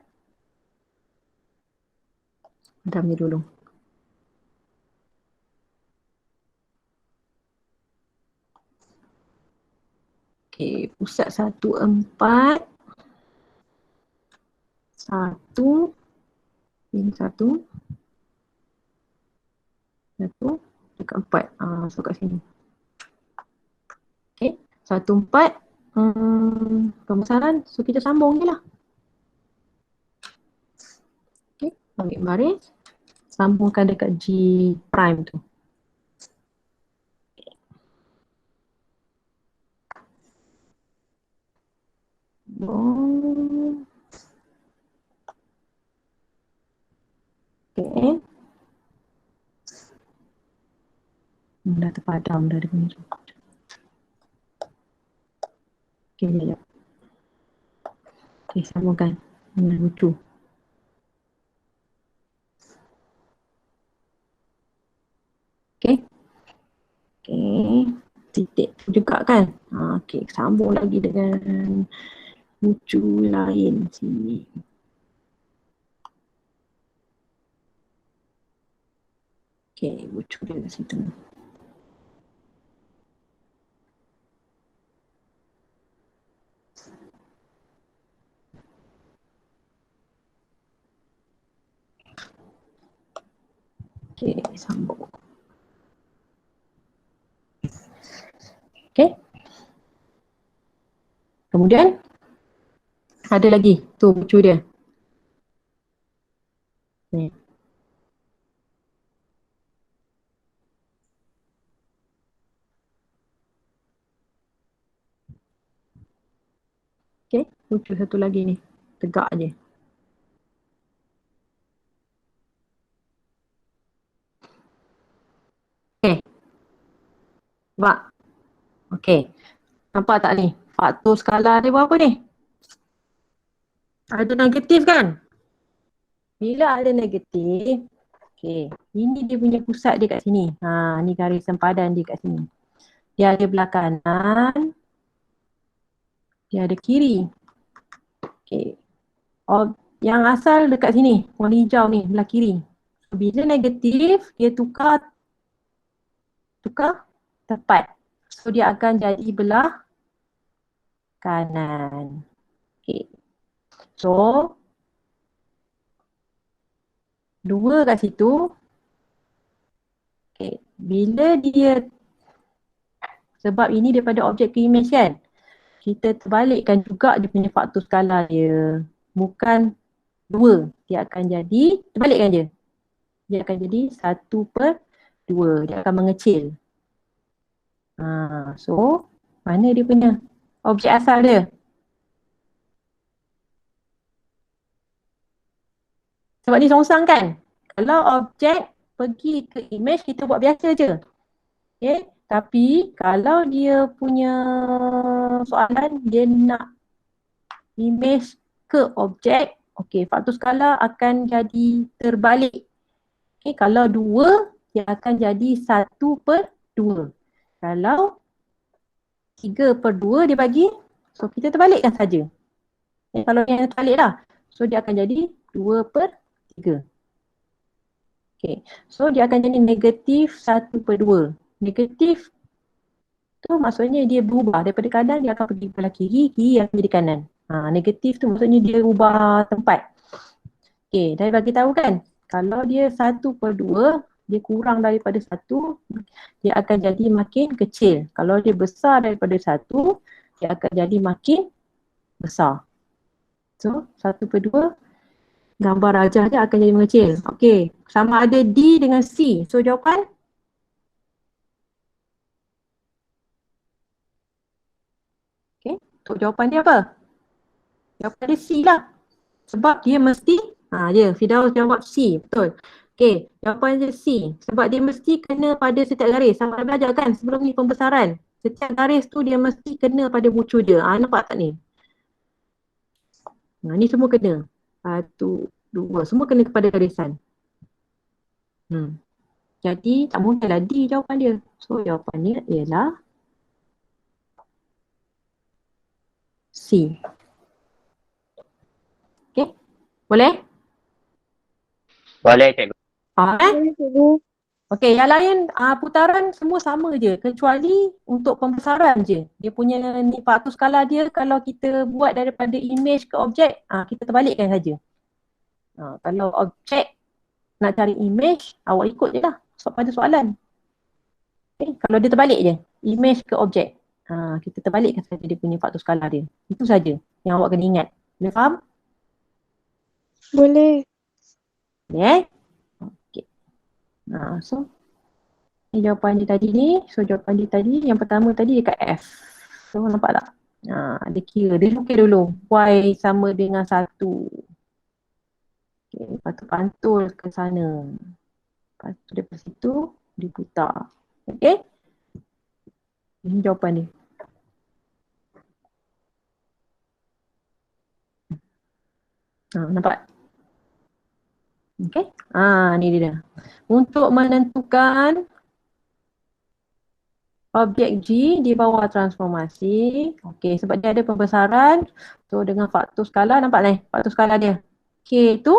Dam ni dulu. Okay, pusat 14. 1. Ini 1. 1 dekat 4. So kat sini. Okay, 14. Pembesaran. So kita sambung je lah. Okay, ambil baris. Sambungkan dekat G prime tu. Okay. Dah terpadam dah dia punya tu. Okay, sekejap. Okay, sambungkan. Lucu. Okay. Okay. Titik juga kan. Okay, sambung lagi dengan lucu lain sini. Okay, lucu dia kat situ. Okay, sambung. Okay. Kemudian ada lagi tu lucu dia. Ni. Okay, lucu satu lagi ni. Tegak je. Okay. Nampak? Okay. Nampak tak ni? Faktor skala dia berapa ni? Ada negatif kan? Bila ada negatif, okay, ini dia punya pusat dia kat sini. Ni garis sempadan dia kat sini. Dia ada belah kanan, dia ada kiri. Okay. Yang asal dekat sini, warna hijau ni, belah kiri. Bila negatif, dia tukar tepat. So dia akan jadi belah kanan. Okay. So 2 kat situ. Okay. Bila dia, sebab ini daripada objek ke image kan, kita terbalikkan juga dia punya faktor skala dia. Bukan 2. Dia akan jadi, terbalikkan je. Dia akan jadi 1/2. Dia akan mengecil. So, mana dia punya objek asal dia? Sebab ni songsang kan? Kalau objek pergi ke image, kita buat biasa je. Okay? Tapi kalau dia punya soalan, dia nak image ke objek, okay, faktor skala akan jadi terbalik. Okay, kalau 2, dia akan jadi 1/2. Kalau 3/2 dia bagi So kita terbalikkan saja. Kalau yang terbalik lah. So dia akan jadi 2/3. Okay. So dia akan jadi negatif 1/2. Negatif tu maksudnya dia berubah. Daripada kanan dia akan pergi belah kiri, kiri akan jadi kanan. Negatif tu maksudnya dia ubah tempat. Okay, dah bagi tahu kan. Kalau dia 1/2, dia kurang daripada 1, dia akan jadi makin kecil. Kalau dia besar daripada 1, dia akan jadi makin besar. So, 1/2 gambar rajah dia akan jadi mengecil. Okey, sama ada D dengan C. So, jawapan? Okey, untuk jawapan dia apa? Jawapan dia C lah. Sebab dia mesti, dia Firdaus jawab C, betul. Okey, jawapan dia C. Sebab dia mesti kena pada setiap garis. Sama ada belajar kan sebelum ni pembesaran. Setiap garis tu dia mesti kena pada bucu dia. Nampak tak ni? Ni semua kena. 1, 2, semua kena kepada garisan. Jadi tak mungkinlah D jawapan dia. So jawapannya ialah C. Okay, boleh? Boleh cikgu. Boleh cikgu. Okay, yang lain putaran semua sama je kecuali untuk pembesaran je. Dia punya ni faktor skala dia kalau kita buat daripada image ke objek, kita terbalikkan saja. Kalau objek nak cari image, awak ikut je lah pada soalan. Okay, kalau dia terbalik je, image ke objek, kita terbalikkan saja dia punya faktor skala dia. Itu saja yang awak kena ingat. Boleh faham? Boleh. Okay. So ni jawapan dia tadi ni. So jawapan dia tadi yang pertama tadi dekat F. So nampak tak? Dia kira, dia lukis dulu Y sama dengan 1. Okay, lepas tu pantul ke sana. Lepas tu daripada situ dia putar. Okay, ini jawapan dia. Nampak? Okay, ni dia. Untuk menentukan objek G di bawah transformasi. Okey, sebab dia ada pembesaran. So dengan faktor skala, nampak ni? Faktor skala dia. K tu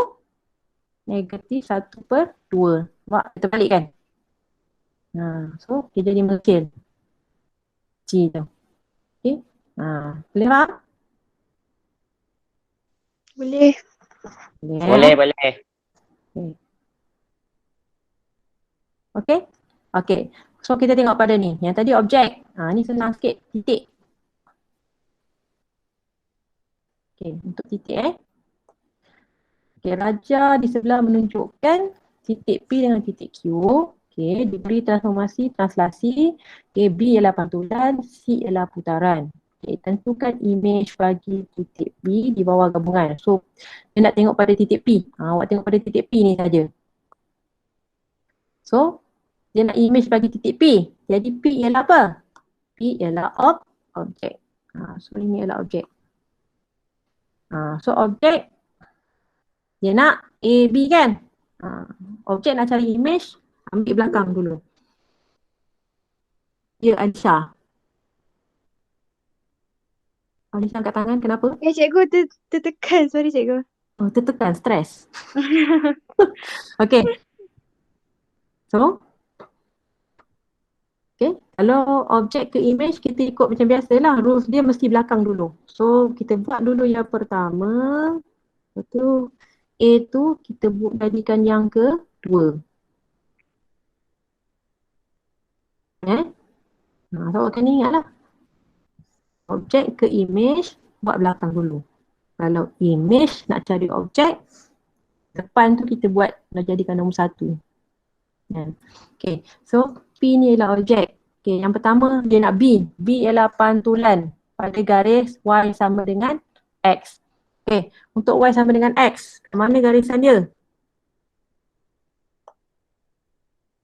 negatif 1/2. Nampak? Kita balik kan? So dia jadi mengecil. G tu. Okey. Boleh faham? Boleh. Boleh. Okey. Okey. So kita tengok pada ni. Yang tadi objek. Ni senang sikit. Titik. Okey, untuk titik Okey, raja di sebelah menunjukkan titik P dengan titik Q. Okey, diberi transformasi translasi. Okey, B ialah pantulan, C ialah putaran. Okey, tentukan image bagi titik P di bawah gabungan. So, dia nak tengok pada titik P. Awak tengok pada titik P ni saja. So, dia nak image bagi titik P. Jadi P ialah apa? P ialah objek. So ini ialah objek. So objek dia nak A, B kan? Objek nak cari image, ambil belakang dulu. Ya, Alisha. Alisha angkat tangan, kenapa? Cikgu tertekan. Sorry cikgu. Oh, tertekan, stres. Okay. So, okay, kalau objek ke image kita ikut macam biasalah, rules dia mesti belakang dulu. So kita buat dulu yang pertama. Lepas tu A tu kita jadikan yang kedua. So kena ingat lah. Objek ke image buat belakang dulu. Kalau image nak cari objek, depan tu kita buat nak jadikan nombor 1. Okay, so P ni ialah objek. Okay, yang pertama dia nak B. B ialah pantulan pada garis Y sama dengan X. Okay, untuk Y sama dengan X, mana garisan dia?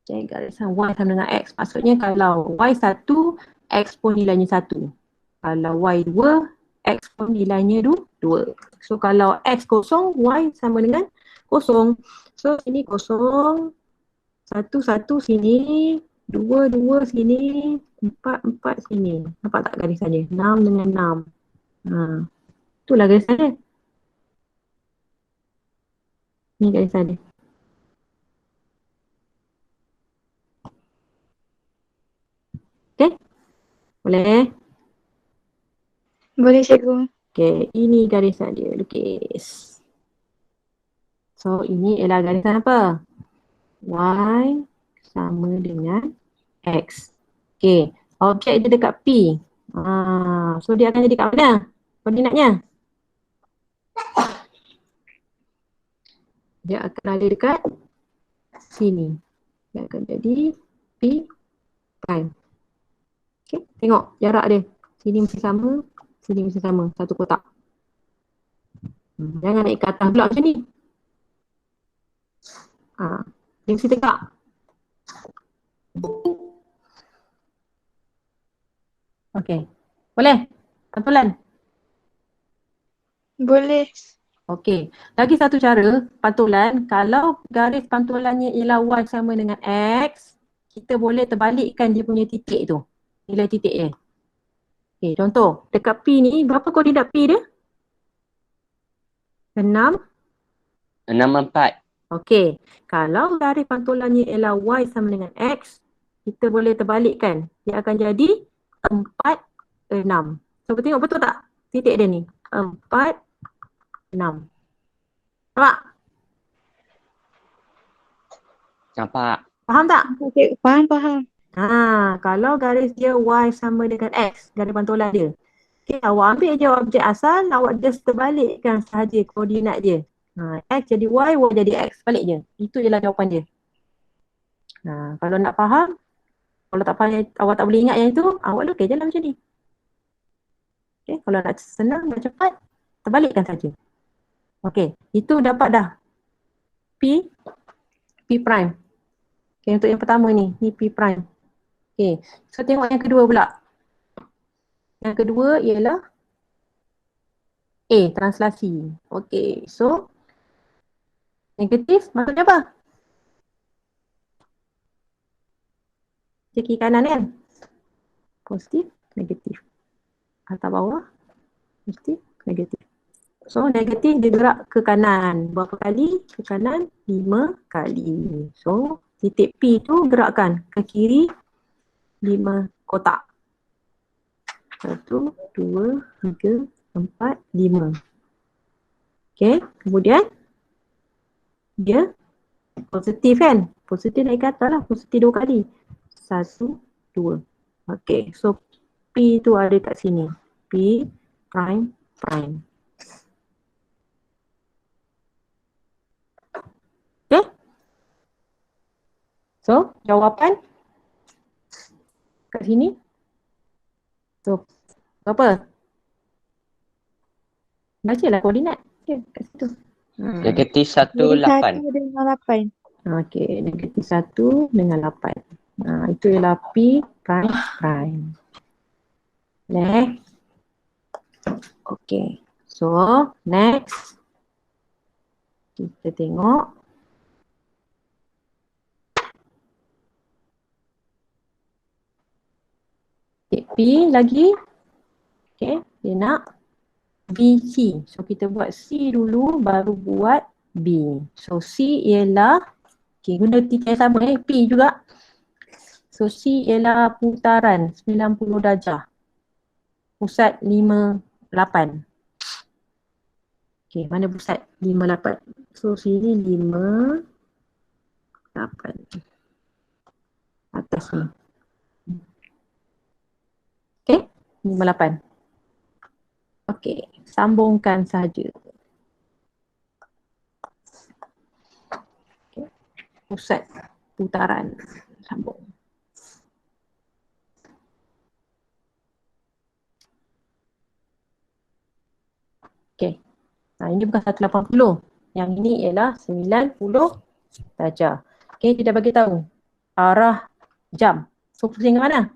Okay, garisan Y sama dengan X. Maksudnya kalau Y1, X pun nilainya 1. Kalau Y2, X pun nilainya 2. So kalau X kosong, Y sama dengan kosong. So sini kosong. 1 sini, 2 sini, 4 sini. Nampak tak garisannya? 6 dengan 6. Itulah garisan dia. Ni garisan dia. Okay? Boleh? Boleh cikgu. Okay, ini garisan dia. Lukis. So, ini ialah garisan apa? Y sama dengan X. Okay, objek dia dekat P. So, dia akan jadi kat mana? Koordinatnya? Dia akan ada dekat sini. Dia akan jadi P prime. Okay, tengok jarak dia. Sini mesti sama, sini mesti sama. Satu kotak. Jangan naik ke atas pula macam ni. Dia mesti tegak. Okay. Boleh? Pantulan? Boleh. Okey, lagi satu cara pantulan, kalau garis pantulannya ialah Y sama dengan X, kita boleh terbalikkan dia punya titik tu, nilai titik dia. Okey, contoh, dekat P ni, berapa koordinat P dia? 6. 6, 4. Okey, kalau garis pantulannya ialah Y sama dengan X, kita boleh terbalikkan, dia akan jadi 4, 6. So, tengok betul tak titik dia ni? 4, 6. Nampak? Nampak. Faham tak? Cikgu, faham. Kalau garis dia Y sama dengan X, garis pantulan dia. Okay, awak ambil je objek asal, awak just terbalikkan sahaja koordinat dia. X jadi Y, Y jadi X. Balik je. Itu je lah jawapan dia. Kalau nak faham, kalau tak faham, awak tak boleh ingat yang itu, awak lukis je lah macam ni. Okay, kalau nak senang, nak cepat, terbalikkan saja. Okay, itu dapat dah. P prime. Okay, untuk yang pertama ni P prime. Okay, so tengok yang kedua pula. Yang kedua ialah A, translasi. Okay, so negatif maksudnya apa? Kiri kanan kan? Positif, negatif. Atas bawah, positif, negatif. So negatif dia gerak ke kanan. Berapa kali? Ke kanan 5 kali. So titik P tu gerakkan ke kiri 5 kotak. 1, 2, 3, 4, 5. Okay, kemudian dia positif kan? Positif naik ke atas lah, positif 2 kali. 1, 2. Okay, so P tu ada kat sini. P prime prime. Okay? So, jawapan kat sini. So, apa? Bacalah koordinat. Okay, kat situ. Negatif 1, Jadi 8. 1 dengan 8. Okay, negatif 1 dengan 8. Itu ialah P prime prime. Next. Okay, so next. Kita tengok. Titik P lagi. Okay, dia nak BC. So kita buat C dulu baru buat B. So C ialah, okay, guna titik yang sama P juga. So C ialah putaran 90 darjah. Pusat 58. Okay, mana pusat 58? So sini 58. Atas ni. Okay, 58. Okay, sambungkan saja. Okay. Pusat putaran sambung. Okay. Ini bukan 180. Yang ini ialah 90 darjah. Okay, dia dah bagi tahu arah jam. So pusing ke mana?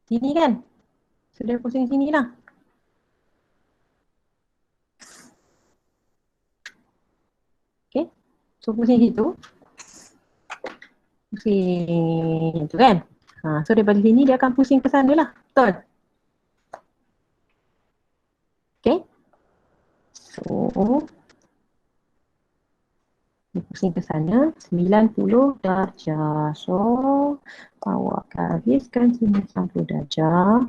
Sini kan? So dia pusing sini lah. Okay. So pusing situ. Pusing tu kan? So daripada sini dia akan pusing ke sana lah. Betul? Okay. So, pusing ke sana 90 darjah. So, awak gariskan sini 90 darjah.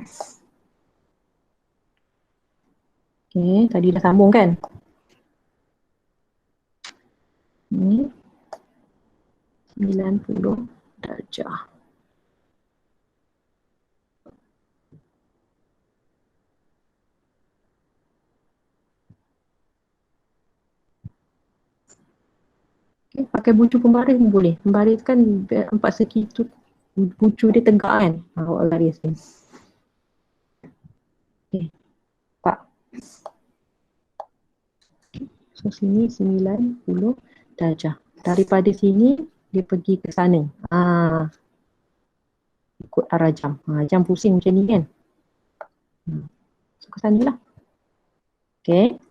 Okay, tadi dah sambung kan? Ni 90 darjah. Okay, pakai bucu pembaris pun boleh. Pembaris kan nampak segi tu bucu dia tegak kan. Awak garis ni. Okay, tak. So sini 90 darjah. Daripada sini dia pergi ke sana. Ikut arah jam. Jam pusing macam ni kan. So ke sana lah. Okay.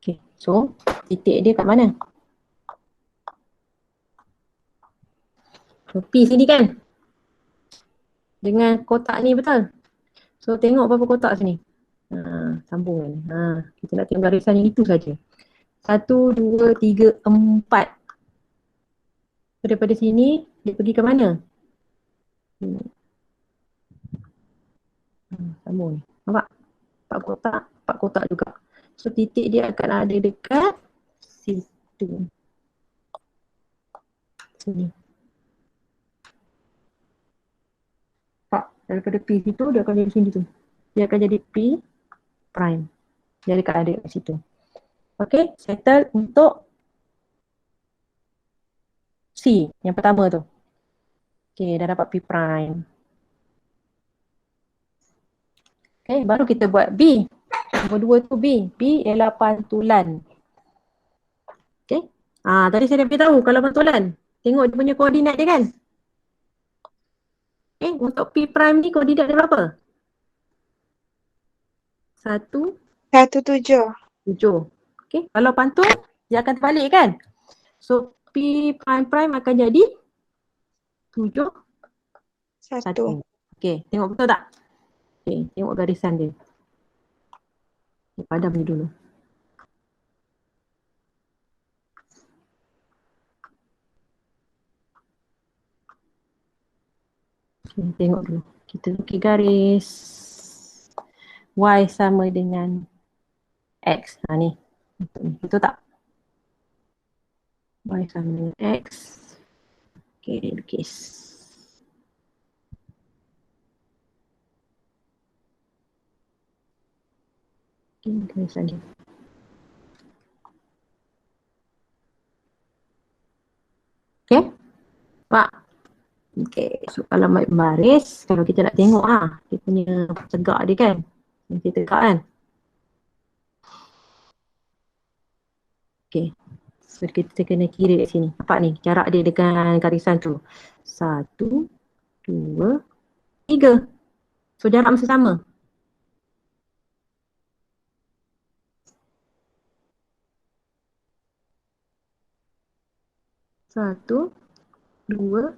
Okay. So titik dia kat mana? So P sini kan. Dengan kotak ni betul. So tengok berapa kotak sini. Sambung kan. Kita nak tengok garisan yang itu saja. 1, 2, 3, 4. Daripada sini dia pergi ke mana? Sambung ni. Nampak? 4 kotak juga. So titik dia akan ada dekat situ. Sini. Nampak? Daripada P situ dia akan jadi sini tu. Dia akan jadi P prime. Dia akan ada kat situ. Okay, settle untuk C yang pertama tu. Okay, dah dapat P prime. Okay, baru kita buat B. Nombor 2 tu B. B ialah pantulan. Okay. Tadi saya dah beritahu kalau pantulan. Tengok dia punya koordinat dia kan. Okay, untuk P prime ni koordinat dia berapa? 1, 17. 7. Okay, kalau pantul dia akan terbalik kan. So P prime prime akan jadi 7, 1. 1. Okay, tengok betul tak? Okay, tengok garisan dia. Okay, padam ni dulu. Okay, tengok dulu. Kita lukis garis. Y sama dengan X. Ni. Betul tak? Y sama dengan X. Okay, lukis. Okay, garisan dia. Okay? Pak. Okay, so kalau baris, kalau kita nak tengok dia punya tegak dia kan. Nanti tegak kan. Okay. So kita kena kira kat sini. Nampak ni jarak dia dengan garisan tu. 1, 2, 3. So jarak mesti sama. Satu, 2,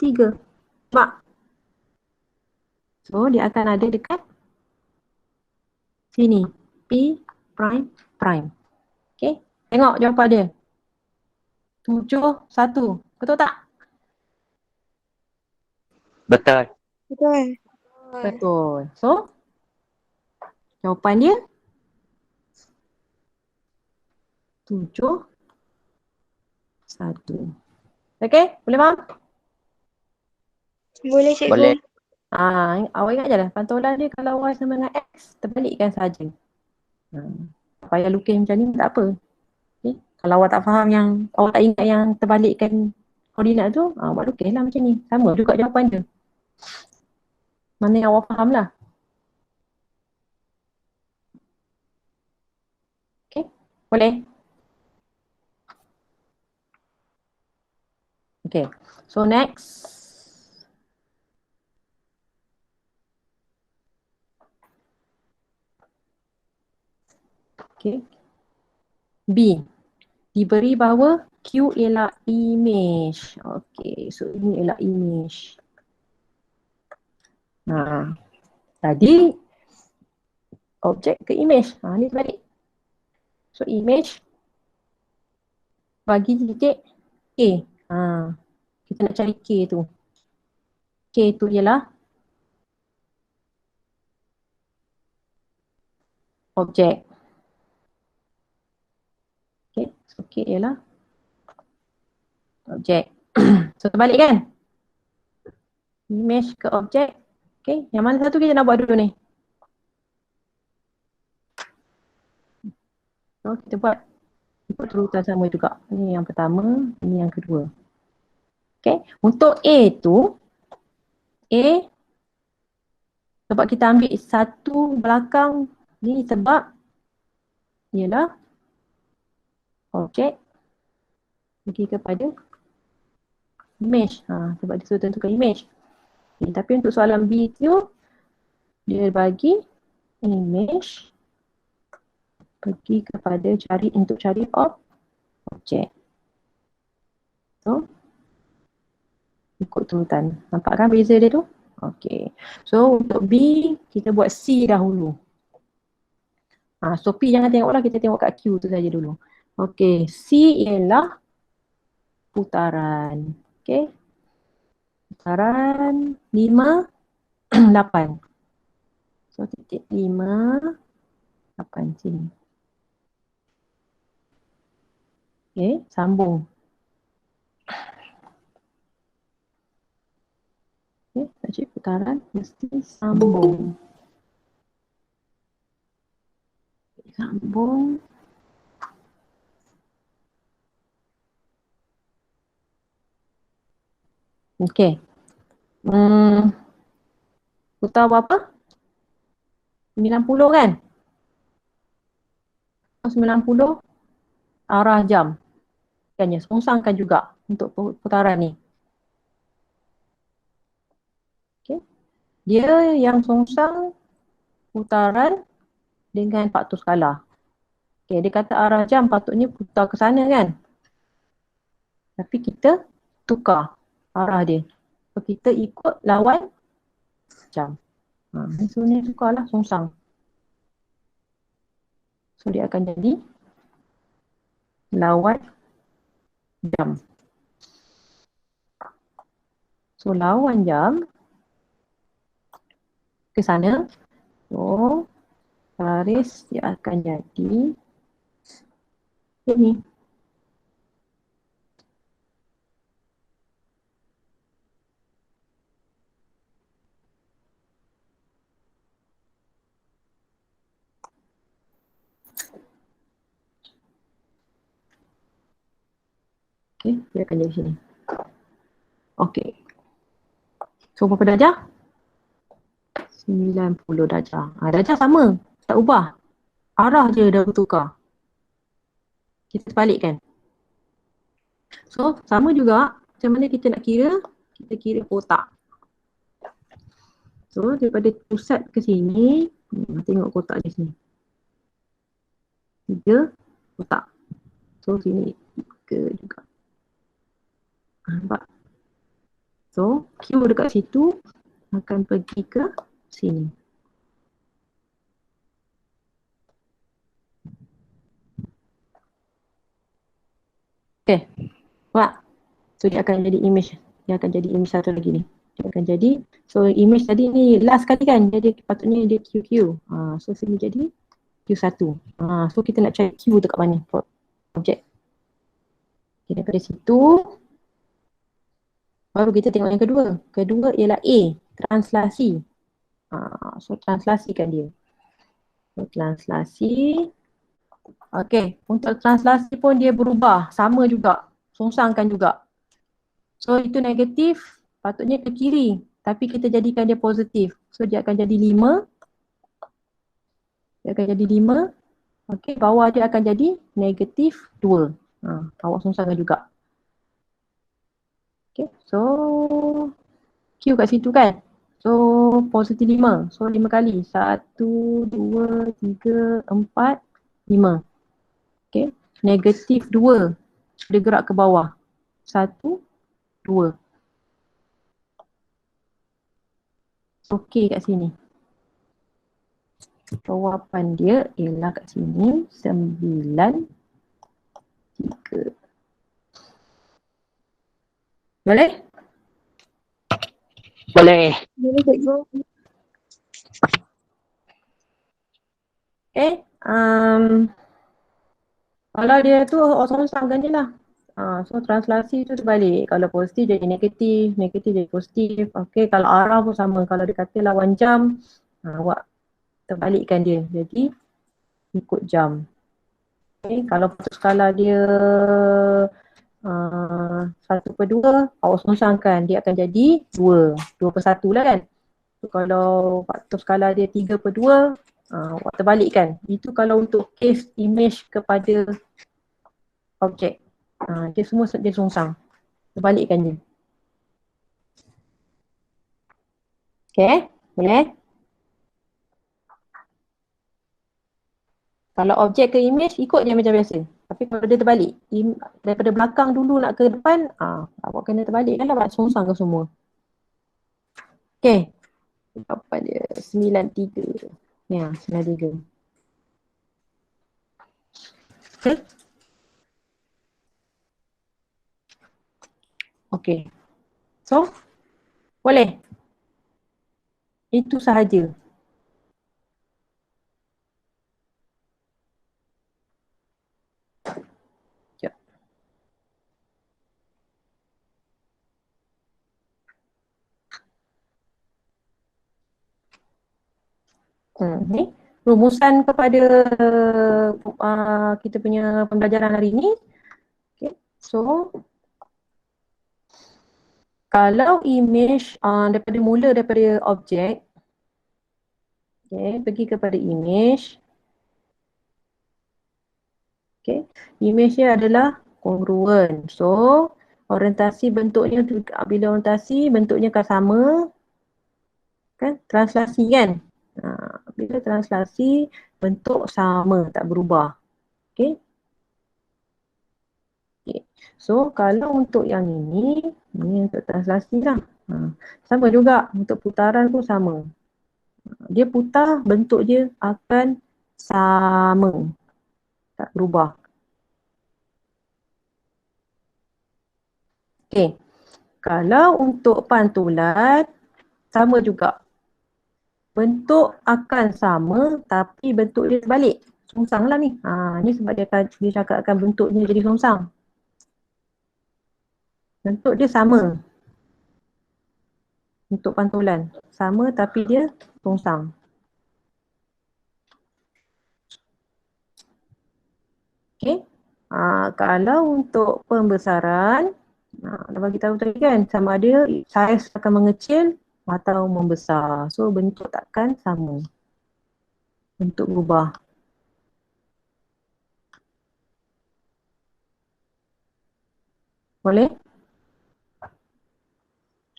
3. Nampak? So dia akan ada dekat sini. P prime prime. Okay. Tengok jawapan dia. 7, 1. Betul tak? Betul. Betul. Betul. So jawapan dia 7, 1. Okay? Boleh faham? Boleh cikgu. Boleh. Awak ingat je lah. Pantulan dia kalau Y sama dengan X, terbalikkan saja. Payah lukis macam ni tak apa. Okay? Kalau awak tak faham yang, awak tak ingat yang terbalikkan koordinat tu, awak lukis lah macam ni. Sama juga jawapan dia. Mana yang awak faham lah. Okay? Boleh? Okay. So next. Okay. B. Diberi bahawa Q ialah image. Okay. So ini ialah image. Tadi objek ke image. Ni terbalik. So image bagi titik K. Kita nak cari K tu. K tu ialah objek. Okay, so K ialah objek. So terbalik kan? Image ke objek. Okay, yang mana satu kita nak buat dulu ni? So kita buat ikut urutan sama juga. Ini yang pertama, ini yang kedua. Okay, untuk A tu, A sebab kita ambil satu belakang ni sebab ialah objek pergi kepada image. Sebab dia suruh tentukan image. Okay, tapi untuk soalan B tu, dia bagi image pergi kepada untuk cari objek. So, ikut turutan. Nampak kan beza dia tu? Okay. So, untuk B, kita buat C dahulu. So, P jangan tengoklah, kita tengok kat Q tu saja dulu. Okay, C ialah putaran. Okay. Putaran 5, 8. So, titik 5, 8 sini. Okay, sambung. Okay, nak cari putaran, mesti sambung. Sambung. Okay. Putar berapa? 90 kan? 90 arah jam. Kan ya, songsangkan juga untuk putaran ni. Okay. Dia yang songsang putaran dengan faktor skala. Okay, dia kata arah jam patutnya putar ke sana kan? Tapi kita tukar arah dia. So, kita ikut lawan jam. So, ni tukarlah songsang. So, dia akan jadi lawan jam. So, lawan jam ke sana. So, garis dia akan jadi ini. Okay, dia akan jadi sini. Okay. So, berapa darjah? 90 darjah. Darjah sama. Tak ubah. Arah je dah bertukar. Kita balikkan. So, sama juga. Macam mana kita nak kira? Kita kira kotak. So, daripada pusat ke sini, tengok kotak di sini. 3 kotak. So, sini 3 juga. Nampak? So, Q dekat situ akan pergi ke sini. Okay. Nampak? So, dia akan jadi image. Dia akan jadi image satu lagi ni. Dia akan jadi, so image tadi ni last kali kan. Jadi patutnya dia QQ. So, sini jadi Q1. So, kita nak cari Q dekat mana? Objek. Okay, daripada situ, baru kita tengok yang kedua. Kedua ialah A, translasi. So, translasikan dia. So, translasi. Okay, untuk translasi pun dia berubah. Sama juga. Songsangkan juga. So, itu negatif. Patutnya ke kiri. Tapi kita jadikan dia positif. So, dia akan jadi 5. Dia akan jadi 5. Okay, bawah dia akan jadi negatif 2. Awak songsangkan juga. Okay, so Q kat situ kan. So positif 5. So 5 kali. 1, 2, 3, 4, 5. Okay. Negatif 2. Dia gerak ke bawah. 1, 2. Okay kat sini. Jawapan dia ialah kat sini 9, 3. Boleh? Boleh. Boleh cikgu. Okay. Kalau dia tu osong-osongkan je lah. So translasi tu terbalik. Kalau positif jadi negatif, negatif jadi positif. Okay, kalau arah pun sama. Kalau dia kata lawan jam, awak terbalikkan dia. Jadi ikut jam. Okay, kalau putus skala dia 1/2, awak osong-osongkan. Dia akan jadi 2. 2/1 lah kan. So, kalau faktor skala dia 3/2, awak terbalikkan. Itu kalau untuk case image kepada objek. Dia semua dia songsang. Terbalikkan je. Okay, boleh? Kalau objek ke image, ikut je macam biasa. Tapi kalau dia terbalik, daripada belakang dulu nak ke depan, awak kena terbalikkan lah, awak songsang ke semua. Okay. Jawapan dia 93. Ya, 93. Okay. Okay. So, boleh? Itu sahaja. Sekejap. Ni rumusan kepada kita punya pembelajaran hari ini. Okay. So, kalau image daripada objek, okay, pergi kepada image. Okay, image dia adalah kongruent. So, orientasi bentuknya, bila orientasi bentuknya akan sama. Kan, translasi kan. Bila translasi bentuk sama, tak berubah. Okay. Okay. So, kalau untuk yang ini untuk translasi lah. Sama juga, untuk putaran pun sama. Dia putar, bentuk dia akan sama. Tak berubah. Okay. Kalau untuk pantulan, sama juga. Bentuk akan sama, tapi bentuk dia terbalik. Songsang lah ni. Ni sebab dia cakapkan bentuknya jadi songsang. Bentuk dia sama. Untuk pantulan. Sama tapi dia songsang. Okay. Kalau untuk pembesaran, dah bagi tahu tadi kan, sama ada saiz akan mengecil atau membesar. So bentuk takkan sama. Bentuk berubah. Boleh?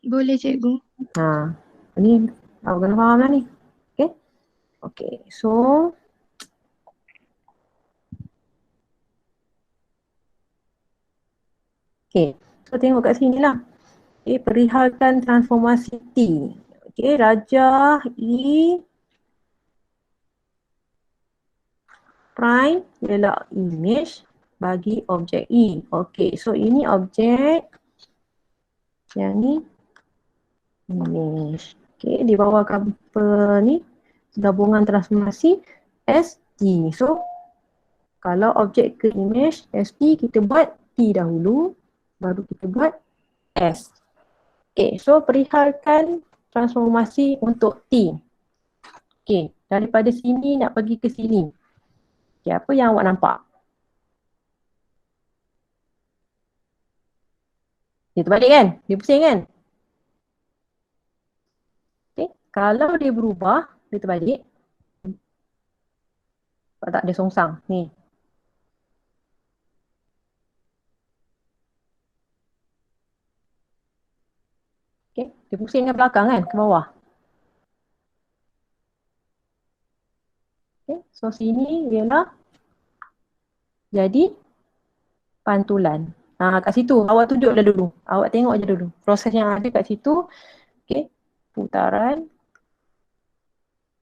Boleh cikgu. Ni awak kena faham lah ni. Okay. Okay. So okay. So tengok kat sini lah. Okay. Perihalkan transformasi T. Okay. Rajah E prime ialah image bagi objek E. Okay. So ini objek. Yang ni image. Okay. Di bawah apa ni? Gabungan transformasi ST. So kalau objek ke image ST, kita buat T dahulu, baru kita buat S. Okay, so perihalkan transformasi untuk T. Okay, daripada sini nak pergi ke sini. Okay, apa yang awak nampak? Dia terbalik kan? Dia pusing kan? Okay, kalau dia berubah, dia terbalik. Sebab tak, dia songsang. Ni. Okay, dia pusing ke belakang kan? Ke bawah. Okay, so sini ialah jadi pantulan. Kat situ awak tunjuk dah dulu. Awak tengok je dulu. Proses yang ada kat situ. Okay, putaran.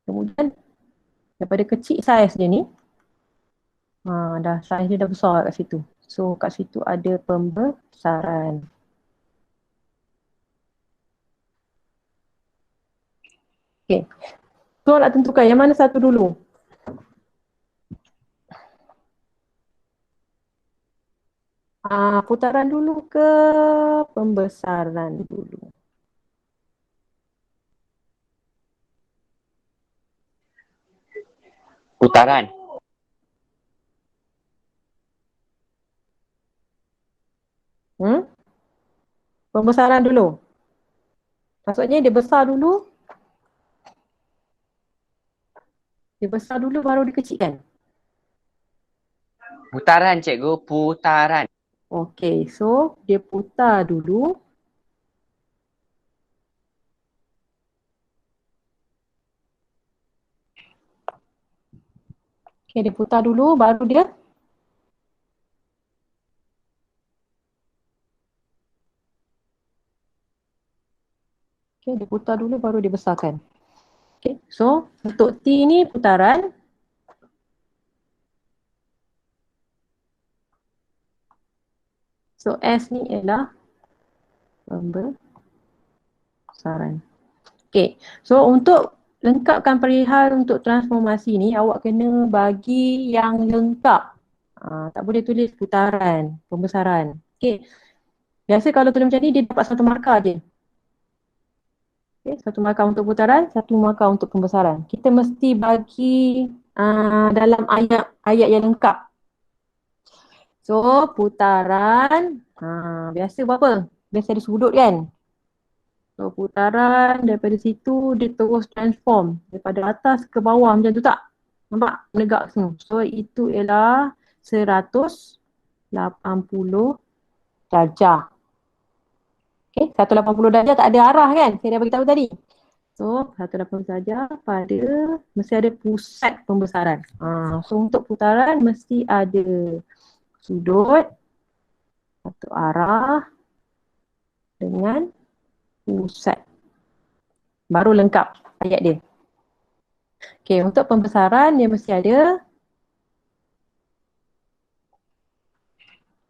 Kemudian Daripada kecil saiz dia ni. Dah saiz dia dah besar kat situ. So kat situ ada pembesaran. Okay. So nak tentukan yang mana satu dulu? Putaran dulu ke pembesaran dulu? Putaran. Pembesaran dulu. Maksudnya dia besar dulu. Dia besar dulu baru dikecilkan. Putaran cikgu, putaran. Okay, so dia putar dulu. Okay, dia putar dulu baru dia dia putar dulu baru dibesarkan. Okay, so untuk T ni putaran. So S ni ialah pembesaran. Okay, so untuk lengkapkan perihal untuk transformasi ni, awak kena bagi yang lengkap. Tak boleh tulis putaran, pembesaran. Okay, biasa kalau tulis macam ni, dia dapat satu markah je. Okay, satu markah untuk putaran, satu markah untuk pembesaran. Kita mesti bagi dalam ayat yang lengkap. So, putaran, biasa berapa? Biasa ada sudut kan? So, putaran daripada situ dia terus transform. Daripada atas ke bawah macam tu tak? Nampak? Menegak semua. So, itu ialah 180 darjah. Okay, 180 darjah tak ada arah kan? Saya dah beritahu tadi. So, 180 darjah pada mesti ada pusat pembesaran. So, untuk putaran mesti ada sudut, satu arah dengan pusat. Baru lengkap ayat dia. Okay, untuk pembesaran dia mesti ada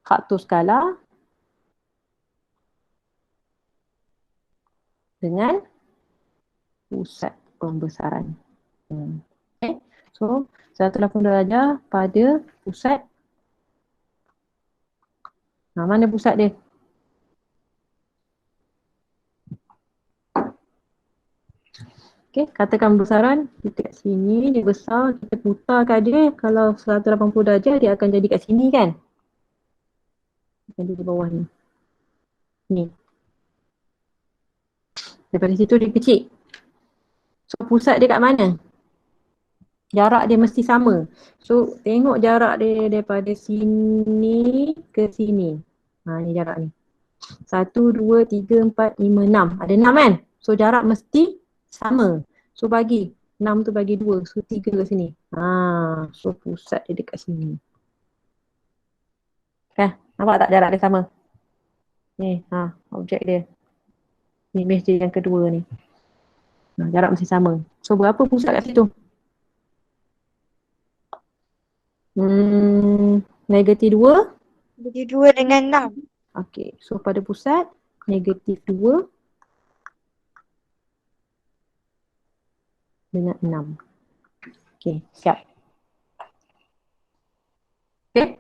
faktor skala dengan pusat pembesaran. Okay, so 180 darjah pada pusat. Mana pusat dia? Okay, katakan besaran, kita kat sini, dia besar, kita putarkan dia, kalau 180 darjah dia akan jadi kat sini kan? Akan jadi bawah ni. Ni. Daripada situ dia kecil. So pusat dia kat mana? Jarak dia mesti sama. So tengok jarak dia daripada sini ke sini. Ni jarak ni. 1, 2, 3, 4, 5, 6. Ada 6 kan? So jarak mesti sama. So bagi 6 tu bagi 2. So 3 kat sini. So pusat dia dekat sini. Kan? Nampak tak jarak dia sama? Ni, objek dia. Image dia yang kedua ni. Jarak mesti sama. So berapa pusat kat situ? Negatif 2. Jadi 2 dengan 6. Okey, so pada pusat negatif 2 dengan 6. Okey, siap. Okay,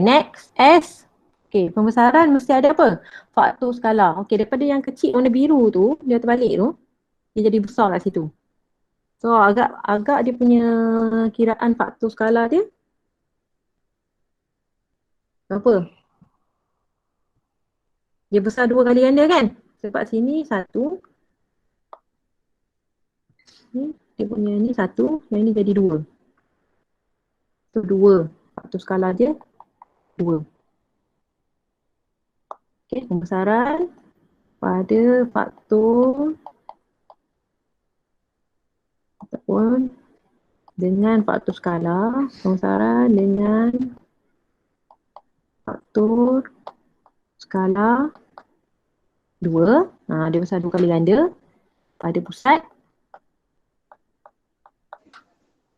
next S. Okey, pembesaran mesti ada apa? Faktor skala. Okey, daripada yang kecil warna biru tu, dia terbalik tu, dia jadi besar kat situ. So agak dia punya kiraan faktor skala dia apa? Dia besar 2 kali ganda kan? Sebab sini 1. Ni dia punya ni 1, yang ni jadi 2. So 2. Faktor skala dia 2. Okey, pembesaran pada faktor ataupun dengan faktor skala, pembesaran dengan faktor skala 2. Dia besar 2 kali ganda pada pusat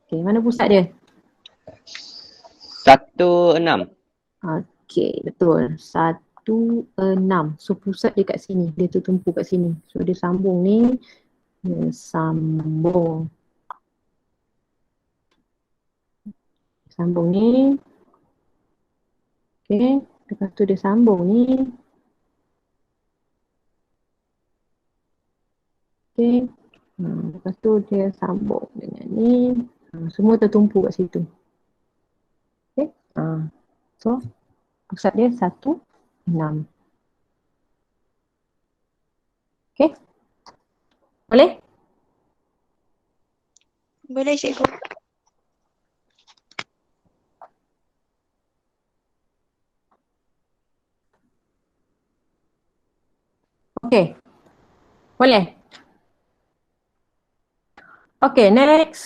Okey, mana pusat dia? 16. Okey, betul. 16. So pusat dia kat sini. Dia tertumpu kat sini. So dia sambung ni. Dia sambung. Sambung ni. Okey. Lepas tu dia sambung ni. Okey. Lepas tu dia sambung dengan ni. Semua tertumpu kat situ. Okey. So pusat dia 16. Okey. Boleh? Boleh cikgu. Okey. Boleh? Okey, next.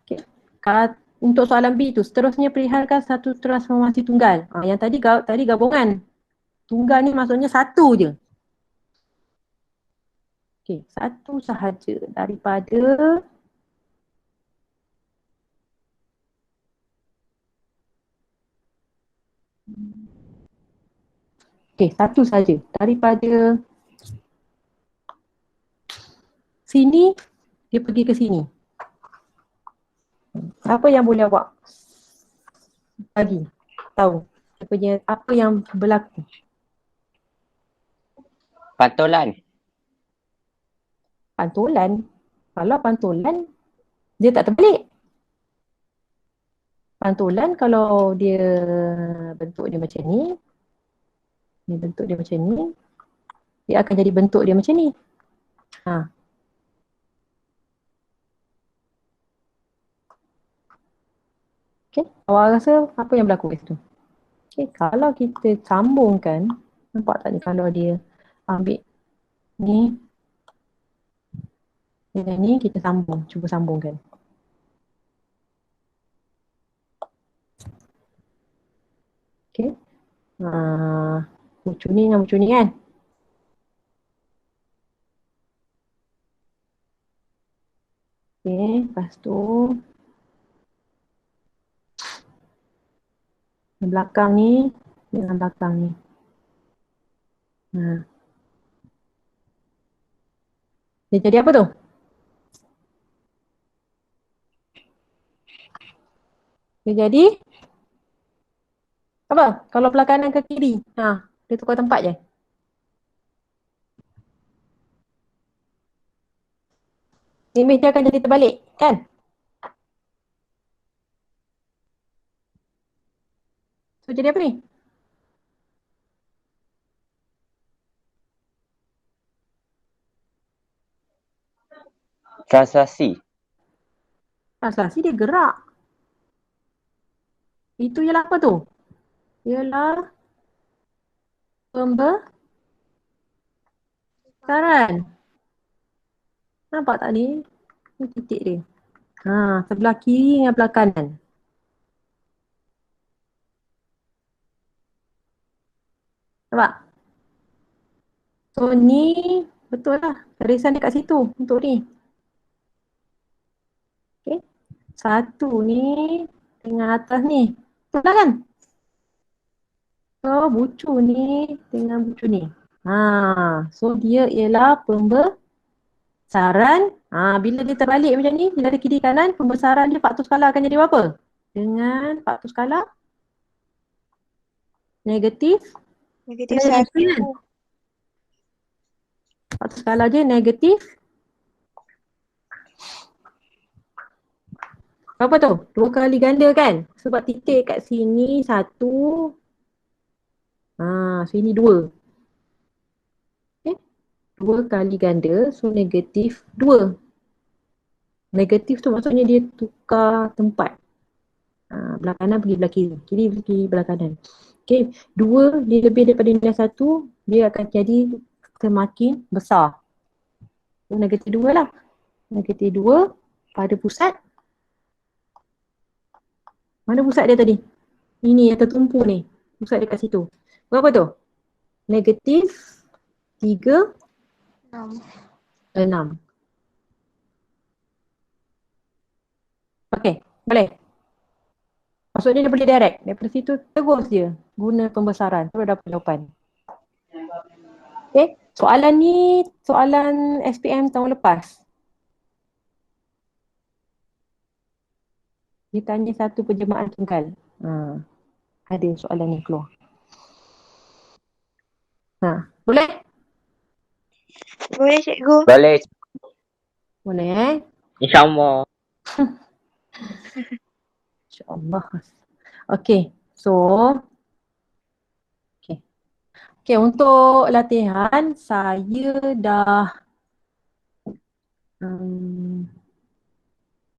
Okey. Untuk soalan B tu, seterusnya perihalkan satu transformasi tunggal. Yang tadi gabungan. Tunggal ni maksudnya satu je. Okey, satu sahaja daripada satu saja daripada sini dia pergi ke sini. Apa yang boleh awak bagi tahu? Apa yang berlaku? Pantulan. Pantulan. Kalau pantulan dia tak terbalik. Pantulan kalau dia bentuk dia macam ni, bentuk dia macam ni, dia akan jadi bentuk dia macam ni. Okay, awak rasa apa yang berlaku kat situ? Okay, kalau kita sambungkan, nampak tak ni kalau dia ambil ni dengan ni, kita sambung, cuba sambungkan. Okay. Bucu ni dengan bucu ni kan? Okay, lepas tu yang belakang ni dengan belakang ni. Dia jadi apa tu? Dia jadi apa? Kalau belah kanan ke kiri, dia tukar tempat je. Image dia akan jadi terbalik, kan? So jadi apa ni? Translasi. Translasi dia gerak. Itu ialah apa tu? Ialah pembesaran. Nampak tak ni? Ni titik dia. Sebelah kiri dengan sebelah kanan. Nampak? So ni betul lah. Garisan dekat situ untuk ni. Okay. Satu ni dengan atas ni. Betul lah kan? So bucu ni dengan bucu ni. So dia ialah pembesaran. Bila dia terbalik macam ni, bila ada kiri kanan, pembesaran dia faktor skala akan jadi apa? Dengan faktor skala negatif. Negatif 1. Faktor skala dia negatif. Apa tu? 2 kali ganda kan? Sebab titik kat sini 1. Sini 2. Okay. 2 kali ganda, so negatif 2. Negatif tu maksudnya dia tukar tempat. Belah kanan pergi belah kiri. Kiri pergi belah kanan. Okay. 2 dia lebih daripada nilai 1, dia akan jadi semakin besar. So negatif 2 lah. Negatif 2 pada pusat. Mana pusat dia tadi? Ini yang tertumpu ni. Pusat dia kat situ. Berapa tu? Negatif 3, 6. Okey, boleh. Maksudnya dia boleh direct. Daripada situ terus dia guna pembesaran. Terus dapat jawapan. Okey, soalan ni soalan SPM tahun lepas. Dia tanya satu penjemahan tunggal. Ada soalan ni keluar. Boleh? Boleh cikgu. Boleh. Boleh InsyaAllah. InsyaAllah. Okey, so Okey, untuk latihan saya dah